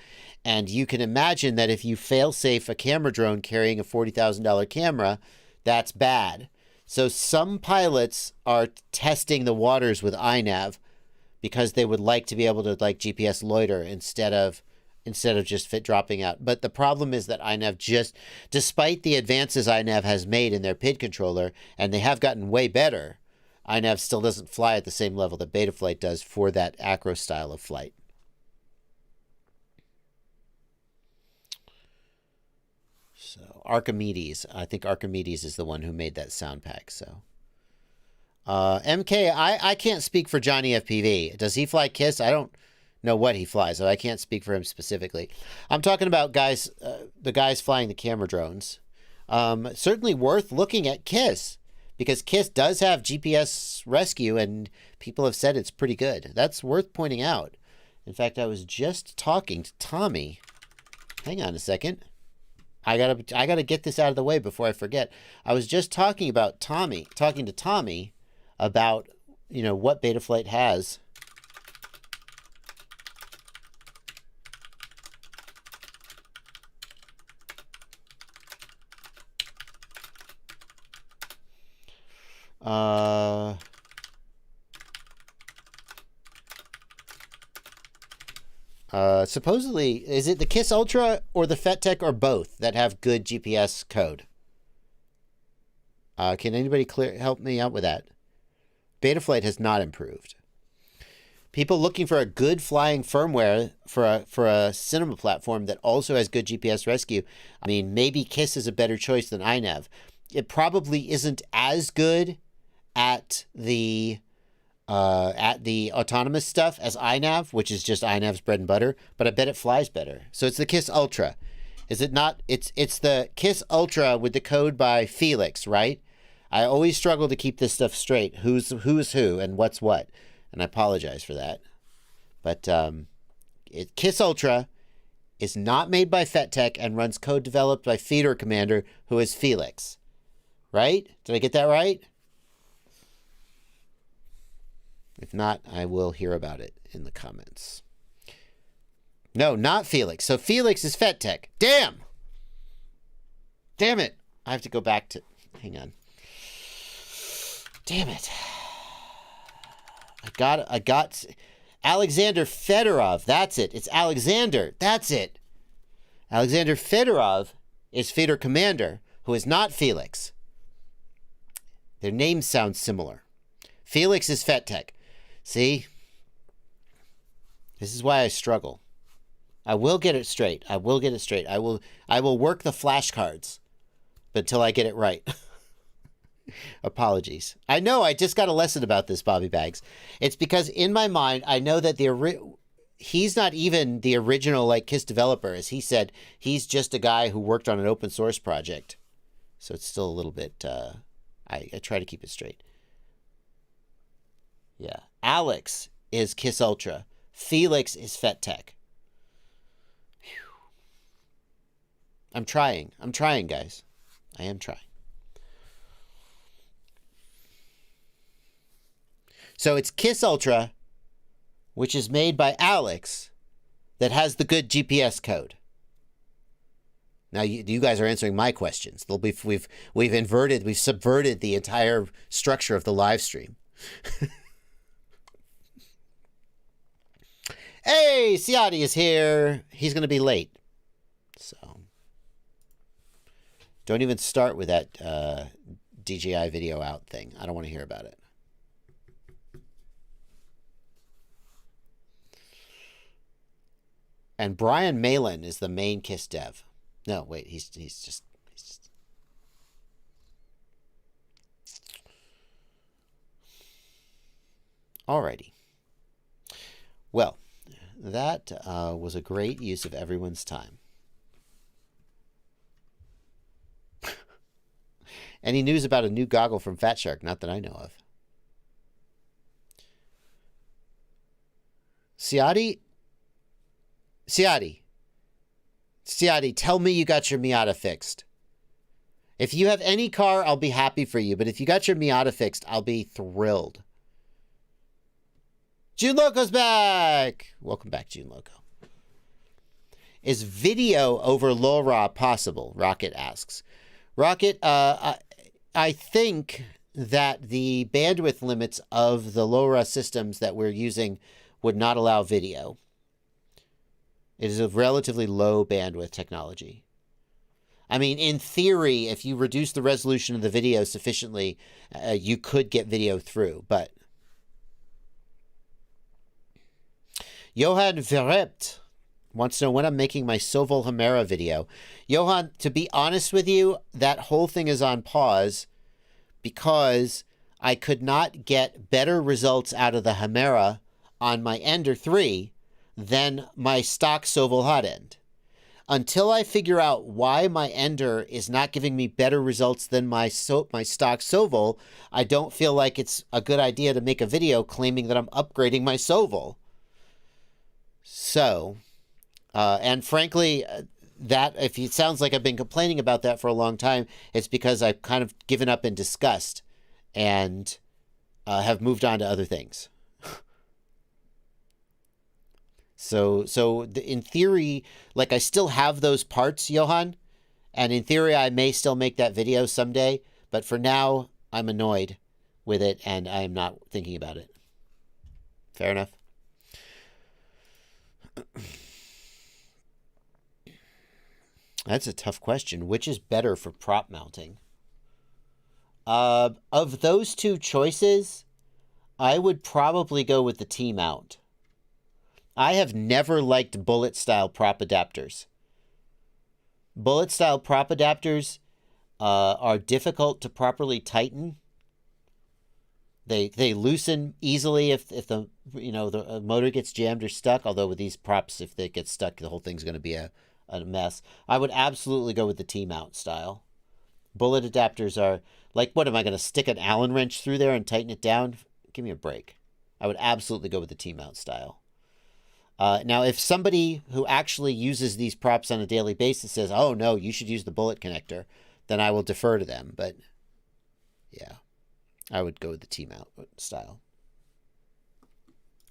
And you can imagine that if you fail-safe a camera drone carrying a $40,000 camera, that's bad. So some pilots are testing the waters with iNav because they would like to be able to GPS loiter instead of just dropping out. But the problem is that iNav despite the advances iNav has made in their PID controller, and they have gotten way better, iNav still doesn't fly at the same level that Betaflight does for that acro style of flight. So Archimedes, I think Archimedes is the one who made that sound pack. So MK, I can't speak for Johnny FPV. Does he fly KISS? I don't know what he flies, so I can't speak for him specifically. I'm talking about the guys flying the camera drones. Certainly worth looking at KISS, because KISS does have GPS rescue, and people have said it's pretty good. That's worth pointing out. In fact, I was just talking to Tommy. Hang on a second. I gotta get this out of the way before I forget. I was just talking to Tommy about, what Betaflight has. Supposedly, is it the KISS Ultra or the FETtech or both that have good GPS code? Can anybody help me out with that? Betaflight has not improved. People looking for a good flying firmware for a cinema platform that also has good GPS rescue. I mean, maybe KISS is a better choice than iNav. It probably isn't as good at the autonomous stuff as iNav, which is just iNav's bread and butter, but I bet it flies better. So it's the KISS Ultra. Is it not? It's the KISS Ultra with the code by Felix, right? I always struggle to keep this stuff straight. Who's who and what's what. And I apologize for that. But KISS Ultra is not made by FETtech and runs code developed by Feeder Commander, who is Felix. Right? Did I get that right? If not, I will hear about it in the comments. No, not Felix. So Felix is FETtech. Damn it. I have to go back to... Hang on. Damn it. I got Alexander Fedorov. That's it. It's Alexander. That's it. Alexander Fedorov is Feeder Commander, who is not Felix. Their names sound similar. Felix is FETtech. See? This is why I struggle. I will get it straight. I will work the flashcards, but until I get it right. Apologies. I know I just got a lesson about this, Bobby Bags. It's because in my mind, I know that he's not even the original KISS developer. As he said, he's just a guy who worked on an open source project. So it's still a little bit, I try to keep it straight. Yeah. Alex is KISS Ultra. Felix is FETtech. I'm trying, guys. I am trying. So it's KISS Ultra, which is made by Alex, that has the good GPS code. Now you guys are answering my questions. We've subverted the entire structure of the live stream. Hey, Ciati is here. He's going to be late. So don't even start with that DJI video out thing. I don't want to hear about it. And Brian Malin is the main KISS dev. No, wait, he's just. Alrighty. Well, that was a great use of everyone's time. Any news about a new goggle from Fat Shark? Not that I know of. Ciati, tell me you got your Miata fixed. If you have any car, I'll be happy for you. But if you got your Miata fixed, I'll be thrilled. June Loco's back. Welcome back, June Loco. Is video over LoRa possible? Rocket asks. Rocket, I think that the bandwidth limits of the LoRa systems that we're using would not allow video. It is a relatively low bandwidth technology. I mean, in theory, if you reduce the resolution of the video sufficiently, you could get video through, but Johan Verrept wants to know when I'm making my Soval Humera video. Johan, to be honest with you, that whole thing is on pause because I could not get better results out of the Humera on my Ender 3 than my stock Soval hot end. Until I figure out why my Ender is not giving me better results than my stock Soval, I don't feel like it's a good idea to make a video claiming that I'm upgrading my Soval. So, and frankly, that if it sounds like I've been complaining about that for a long time, it's because I've kind of given up in disgust and have moved on to other things. So in theory, like I still have those parts, Johan, and in theory I may still make that video someday, but for now I'm annoyed with it and I'm not thinking about it. Fair enough. That's a tough question. Which is better for prop mounting? Of those two choices, I would probably go with the T-mount. I have never liked bullet-style prop adapters. Bullet-style prop adapters are difficult to properly tighten. They loosen easily if the the motor gets jammed or stuck. Although with these props, if they get stuck, the whole thing's going to be a mess. I would absolutely go with the T-mount style. Bullet adapters are like, what am I going to stick an Allen wrench through there and tighten it down? Give me a break. I would absolutely go with the T-mount style. Now, if somebody who actually uses these props on a daily basis says, "Oh no, you should use the bullet connector," then I will defer to them. But yeah, I would go with the T-mount style.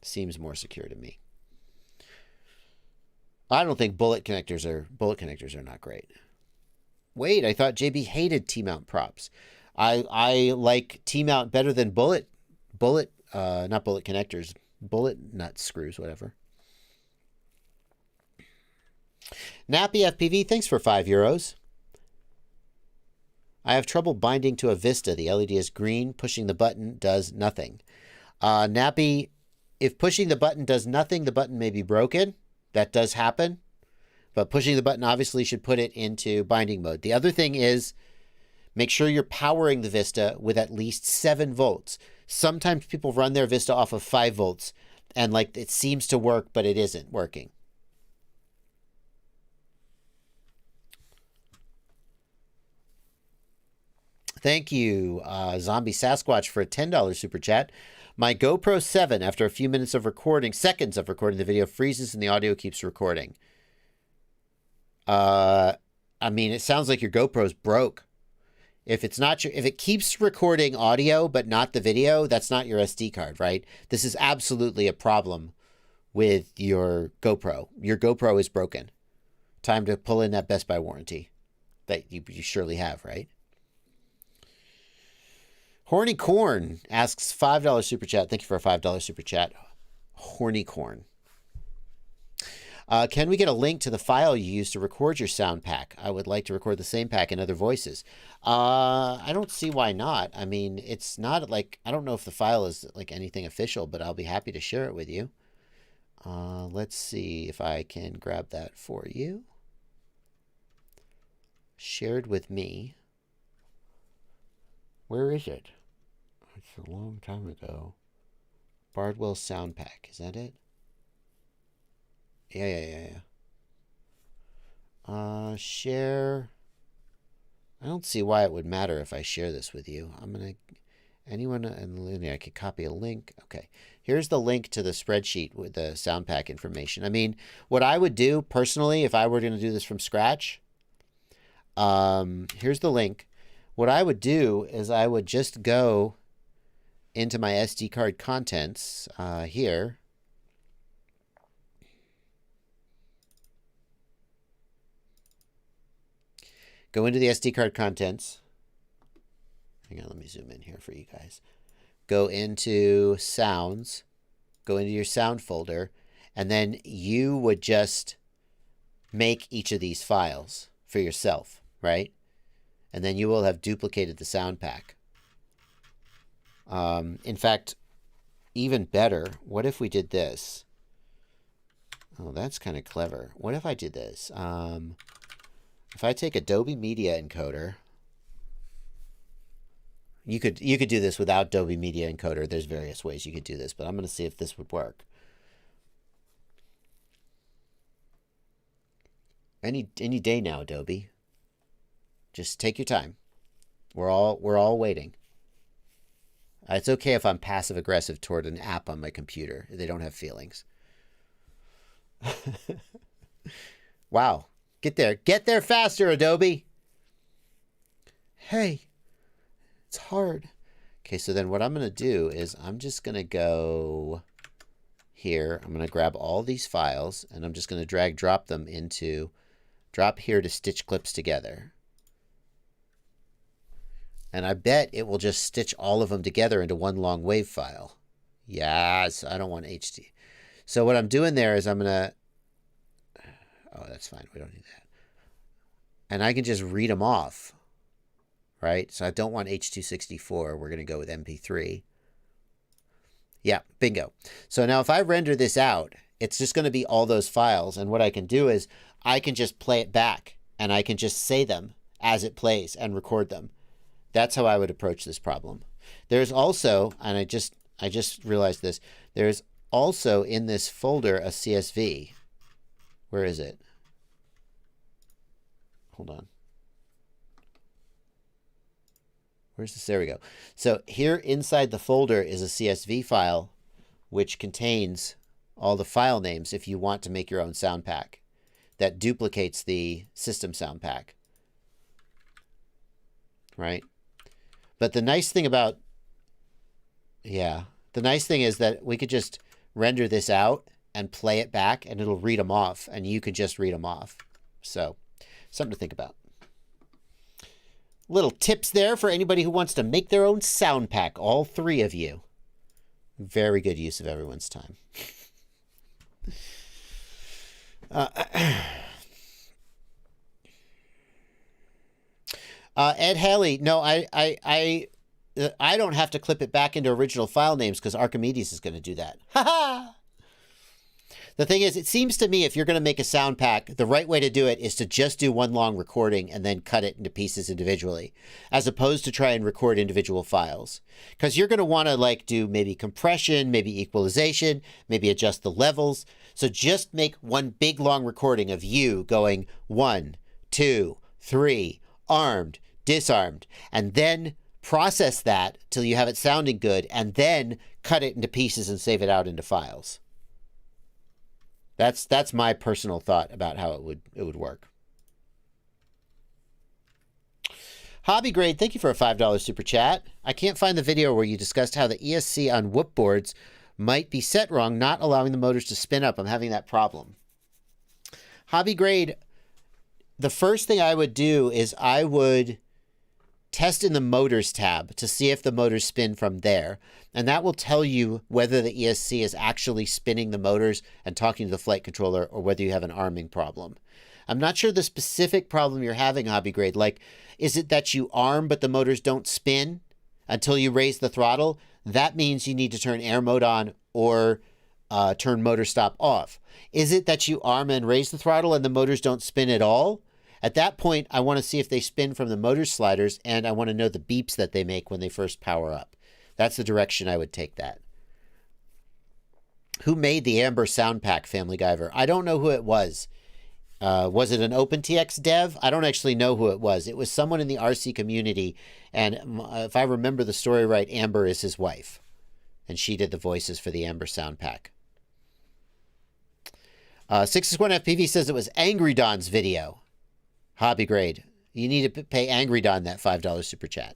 Seems more secure to me. I don't think bullet connectors are not great. Wait, I thought JB hated T-mount props. I like T-mount better than not bullet connectors, bullet nut screws, whatever. Nappy FPV, thanks for €5. I have trouble binding to a Vista. The LED is green. Pushing the button does nothing. Nappy, if pushing the button does nothing, the button may be broken. That does happen. But pushing the button obviously should put it into binding mode. The other thing is make sure you're powering the Vista with at least 7 volts. Sometimes people run their Vista off of 5 volts and like it seems to work, but it isn't working. Thank you, Zombie Sasquatch, for a $10 super chat. My GoPro 7, after a few seconds of recording the video, freezes and the audio keeps recording. I mean, it sounds like your GoPro's broke. If it keeps recording audio but not the video, that's not your SD card, right? This is absolutely a problem with your GoPro. Your GoPro is broken. Time to pull in that Best Buy warranty that you surely have, right? Horny Corn asks $5 super chat. Thank you for a $5 super chat. Horny Corn. Can we get a link to the file you used to record your sound pack? I would like to record the same pack in other voices. I don't see why not. I mean, it's not like, I don't know if the file is like anything official, but I'll be happy to share it with you. Let's see if I can grab that for you. Shared with me. Where is it? It's a long time ago. Bardwell sound pack. Is that it? Yeah. Share. I don't see why it would matter if I share this with you. I'm going to, anyone, and I could copy a link. Okay. Here's the link to the spreadsheet with the sound pack information. I mean, what I would do personally, if I were going to do this from scratch, here's the link. What I would do is I would just go into my SD card contents here. Go into the SD card contents. Hang on, let me zoom in here for you guys. Go into sounds. Go into your sound folder. And then you would just make each of these files for yourself, right? And then you will have duplicated the sound pack. In fact, even better, what if we did this? Oh, that's kind of clever. What if I did this? If I take Adobe Media Encoder, you could do this without Adobe Media Encoder. There's various ways you could do this, but I'm going to see if this would work. Any day now, Adobe. Just take your time. We're all waiting. It's okay if I'm passive aggressive toward an app on my computer. They don't have feelings. Wow. Get there faster, Adobe. Hey, it's hard. Okay, so then what I'm going to do is I'm just going to go here. I'm going to grab all these files, and I'm just going to drop here to stitch clips together. And I bet it will just stitch all of them together into one long wave file. Yes, I don't want HD. So what I'm doing there is I'm going to... Oh, that's fine. We don't need that. And I can just read them off, right? So I don't want H.264. We're going to go with MP3. Yeah, bingo. So now if I render this out, it's just going to be all those files. And what I can do is I can just play it back, and I can just say them as it plays and record them. That's how I would approach this problem. There's also, and I just realized this, there's also in this folder a CSV. Where is it? Hold on. Where's this? There we go. So here inside the folder is a CSV file which contains all the file names if you want to make your own sound pack that duplicates the system sound pack. Right? But the nice thing about, the nice thing is that we could just render this out and play it back, and it'll read them off, and you could just read them off. So, something to think about. Little tips there for anybody who wants to make their own sound pack, all three of you. Very good use of everyone's time. Ed Haley, no, I don't have to clip it back into original file names because Archimedes is going to do that. Ha ha! The thing is, it seems to me if you're going to make a sound pack, the right way to do it is to just do one long recording and then cut it into pieces individually, as opposed to try and record individual files. Because you're going to want to like do maybe compression, maybe equalization, maybe adjust the levels. So just make one big long recording of you going 1, 2, 3, armed, disarmed, and then process that till you have it sounding good, and then cut it into pieces and save it out into files. That's my personal thought about how it would work. Hobby Grade, thank you for a $5 super chat. I can't find the video where you discussed how the ESC on whoop boards might be set wrong, not allowing the motors to spin up. I'm having that problem. Hobby Grade, the first thing I would do is I would test in the motors tab to see if the motors spin from there. And that will tell you whether the ESC is actually spinning the motors and talking to the flight controller, or whether you have an arming problem. I'm not sure the specific problem you're having, Hobby Grade. Like, is it that you arm but the motors don't spin until you raise the throttle? That means you need to turn air mode on or turn motor stop off. Is it that you arm and raise the throttle and the motors don't spin at all? At that point, I want to see if they spin from the motor sliders, and I want to know the beeps that they make when they first power up. That's the direction I would take that. Who made the Amber sound pack, Family Guyver? I don't know who it was. Was it an OpenTX dev? I don't actually know who it was. It was someone in the RC community, and if I remember the story right, Amber is his wife, and she did the voices for the Amber sound pack. 661 FPV says it was Angry Don's video. Hobby Grade. You need to pay Angry Don that $5 super chat.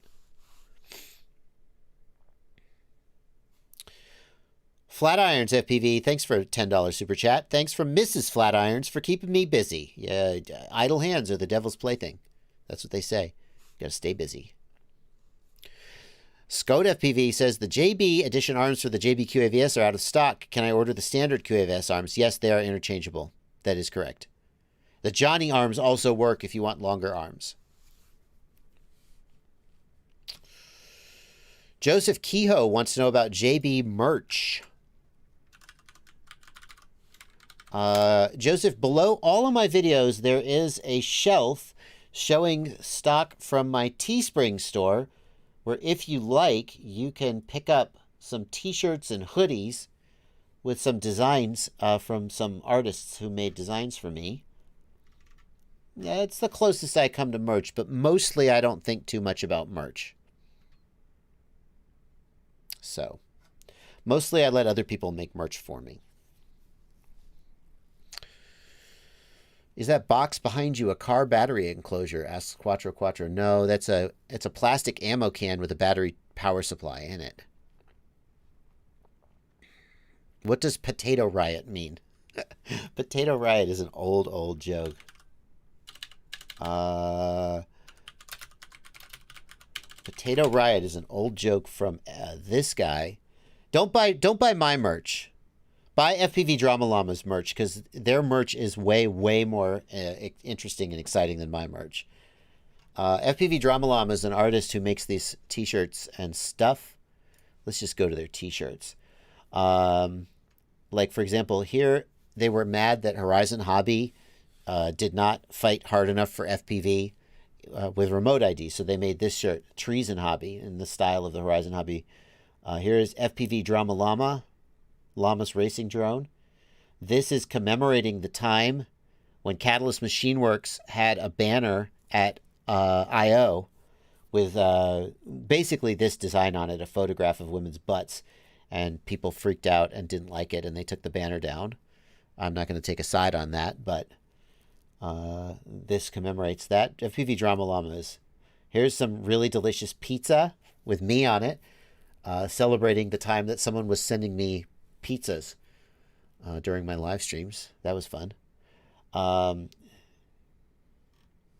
Flatirons FPV, thanks for a $10 super chat. Thanks from Mrs. Flatirons for keeping me busy. Yeah, idle hands are the devil's plaything. That's what they say. You gotta stay busy. Scode FPV says the JB edition arms for the JB QAVS are out of stock. Can I order the standard QAVS arms? Yes, they are interchangeable. That is correct. The Johnny arms also work if you want longer arms. Joseph Kehoe wants to know about JB merch. Joseph, below all of my videos, there is a shelf showing stock from my Teespring store, where if you like, you can pick up some t-shirts and hoodies with some designs from some artists who made designs for me. Yeah, it's the closest I come to merch, but mostly I don't think too much about merch. So, mostly I let other people make merch for me. Is that box behind you a car battery enclosure? Asks Quattro Quattro. No, it's a plastic ammo can with a battery power supply in it. What does Potato Riot mean? Potato Riot is an old joke. Potato Riot is an old joke from this guy. Don't buy my merch. Buy FPV Drama Llama's merch, because their merch is way more interesting and exciting than my merch. FPV Drama Llama is an artist who makes these t-shirts and stuff. Let's just go to their t-shirts. Like, for example, here they were mad that Horizon Hobby did not fight hard enough for FPV with remote ID. So they made this shirt, Trees and Hobby, in the style of the Horizon Hobby. Here is FPV Drama Llama, Llama's racing drone. This is commemorating the time when Catalyst Machine Works had a banner at I.O. with basically this design on it, a photograph of women's butts. And people freaked out and didn't like it, and they took the banner down. I'm not going to take a side on that, but this commemorates that. FPV Drama Llamas. Here's some really delicious pizza with me on it, celebrating the time that someone was sending me pizzas during my live streams. That was fun.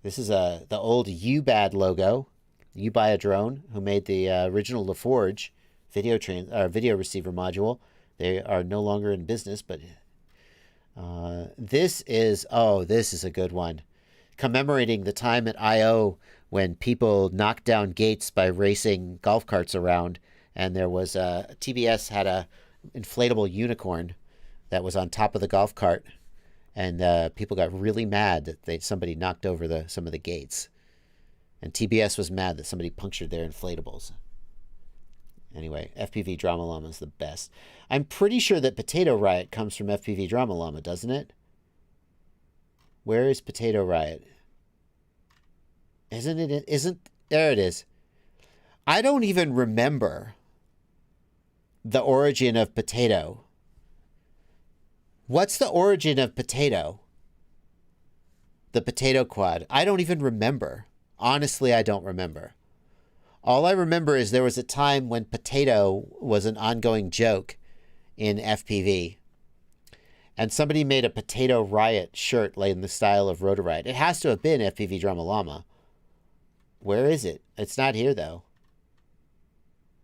This is the old UBAD logo. You Buy a Drone, who made the original LaForge video receiver module. They are no longer in business, but this is a good one. Commemorating the time at I.O. when people knocked down gates by racing golf carts around, and there was TBS had a inflatable unicorn that was on top of the golf cart, and people got really mad that somebody knocked over some of the gates, and TBS was mad that somebody punctured their inflatables. Anyway, FPV Drama Llama is the best. I'm pretty sure that Potato Riot comes from FPV Drama Llama, doesn't it? Where is Potato Riot? Isn't it? There it is. I don't even remember the origin of potato. What's the origin of potato? The potato quad. I don't even remember. Honestly, I don't remember. All I remember is there was a time when potato was an ongoing joke in FPV. And somebody made a Potato Riot shirt like in the style of Rotor Riot. It has to have been FPV Drama Llama. Where is it? It's not here, though.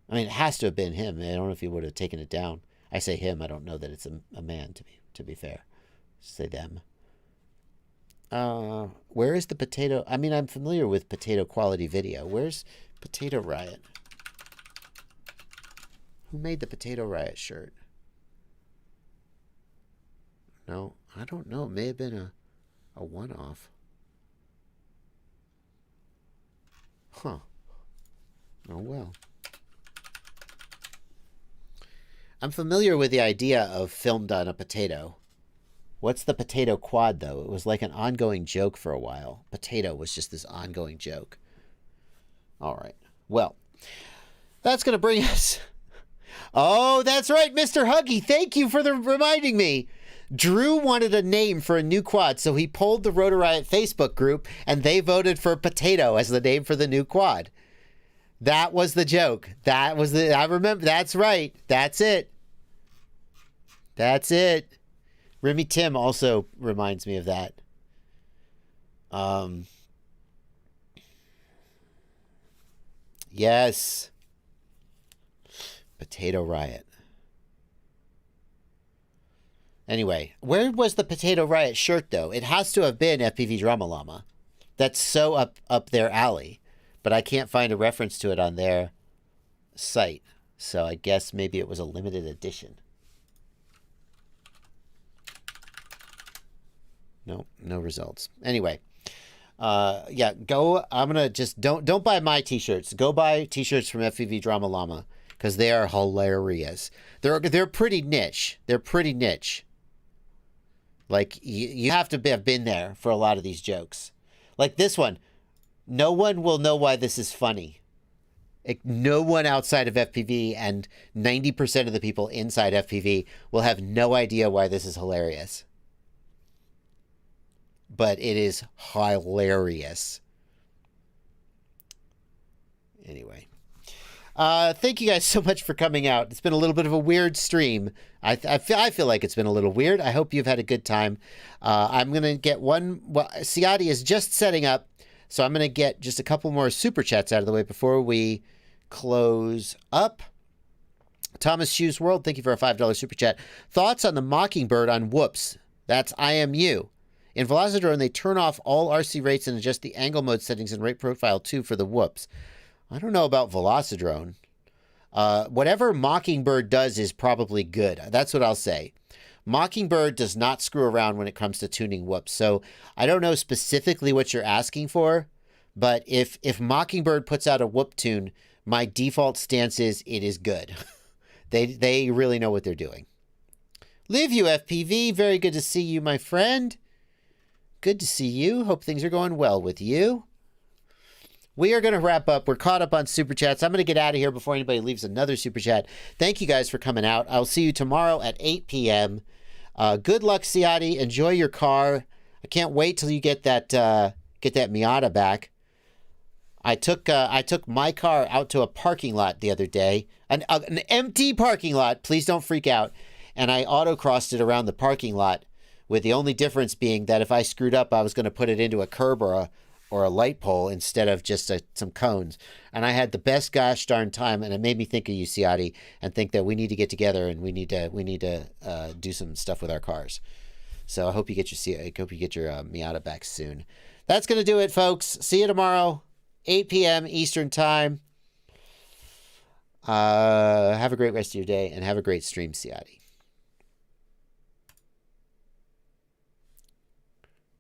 I mean, it has to have been him. I don't know if he would have taken it down. I say him. I don't know that it's a man, to be fair. Say them. Where is the potato? I mean, I'm familiar with potato quality video. Where's Potato Riot? Who made the Potato Riot shirt? No, I don't know. It may have been a one-off. Huh. Oh, well. I'm familiar with the idea of filmed on a potato. What's the potato quad, though? It was like an ongoing joke for a while. Potato was just this ongoing joke. All right. Well, that's going to bring us... Oh, that's right, Mr. Huggy. Thank you for reminding me. Drew wanted a name for a new quad, so he polled the Rotor Riot Facebook group, and they voted for Potato as the name for the new quad. That was the joke. That was the... I remember. That's right. That's it. That's it. Remy Tim also reminds me of that. Yes. Potato Riot. Anyway, where was the Potato Riot shirt, though? It has to have been FPV Drama Llama. That's so up their alley. But I can't find a reference to it on their site. So I guess maybe it was a limited edition. No, no results. Anyway, yeah, go. I'm gonna just don't buy my t-shirts. Go buy t-shirts from FPV Drama Llama because they are hilarious. They're pretty niche. They're pretty niche. Like you have to have been there for a lot of these jokes. Like this one, no one will know why this is funny. No one outside of FPV and 90% of the people inside FPV will have no idea why this is hilarious. But it is hilarious. Anyway. Thank you guys so much for coming out. It's been a little bit of a weird stream. I feel like it's been a little weird. I hope you've had a good time. I'm going to get one... Well, Ciati is just setting up, so I'm going to get just a couple more super chats out of the way before we close up. Thomas Shoes World, thank you for a $5 super chat. Thoughts on the Mockingbird on whoops? That's IMU. In Velocidrone, they turn off all RC rates and adjust the angle mode settings and rate profile too for the whoops. I don't know about Velocidrone. Whatever Mockingbird does is probably good. That's what I'll say. Mockingbird does not screw around when it comes to tuning whoops. So I don't know specifically what you're asking for, but if Mockingbird puts out a whoop tune, my default stance is it is good. They really know what they're doing. Live UFPV, very good to see you, my friend. Good to see you. Hope things are going well with you. We are going to wrap up. We're caught up on Super Chats. I'm going to get out of here before anybody leaves another Super Chat. Thank you guys for coming out. I'll see you tomorrow at 8 p.m. Good luck, Ciati. Enjoy your car. I can't wait till you get that Miata back. I took my car out to a parking lot the other day. An empty parking lot. Please don't freak out. And I autocrossed it around the parking lot, with the only difference being that if I screwed up, I was going to put it into a curb or a light pole instead of just some cones. And I had the best gosh darn time, and it made me think of you, Ciati, and think that we need to get together and we need to do some stuff with our cars. So I hope you get your Miata back soon. That's going to do it, folks. See you tomorrow, 8 p.m. Eastern Time. Have a great rest of your day, and have a great stream, Ciati.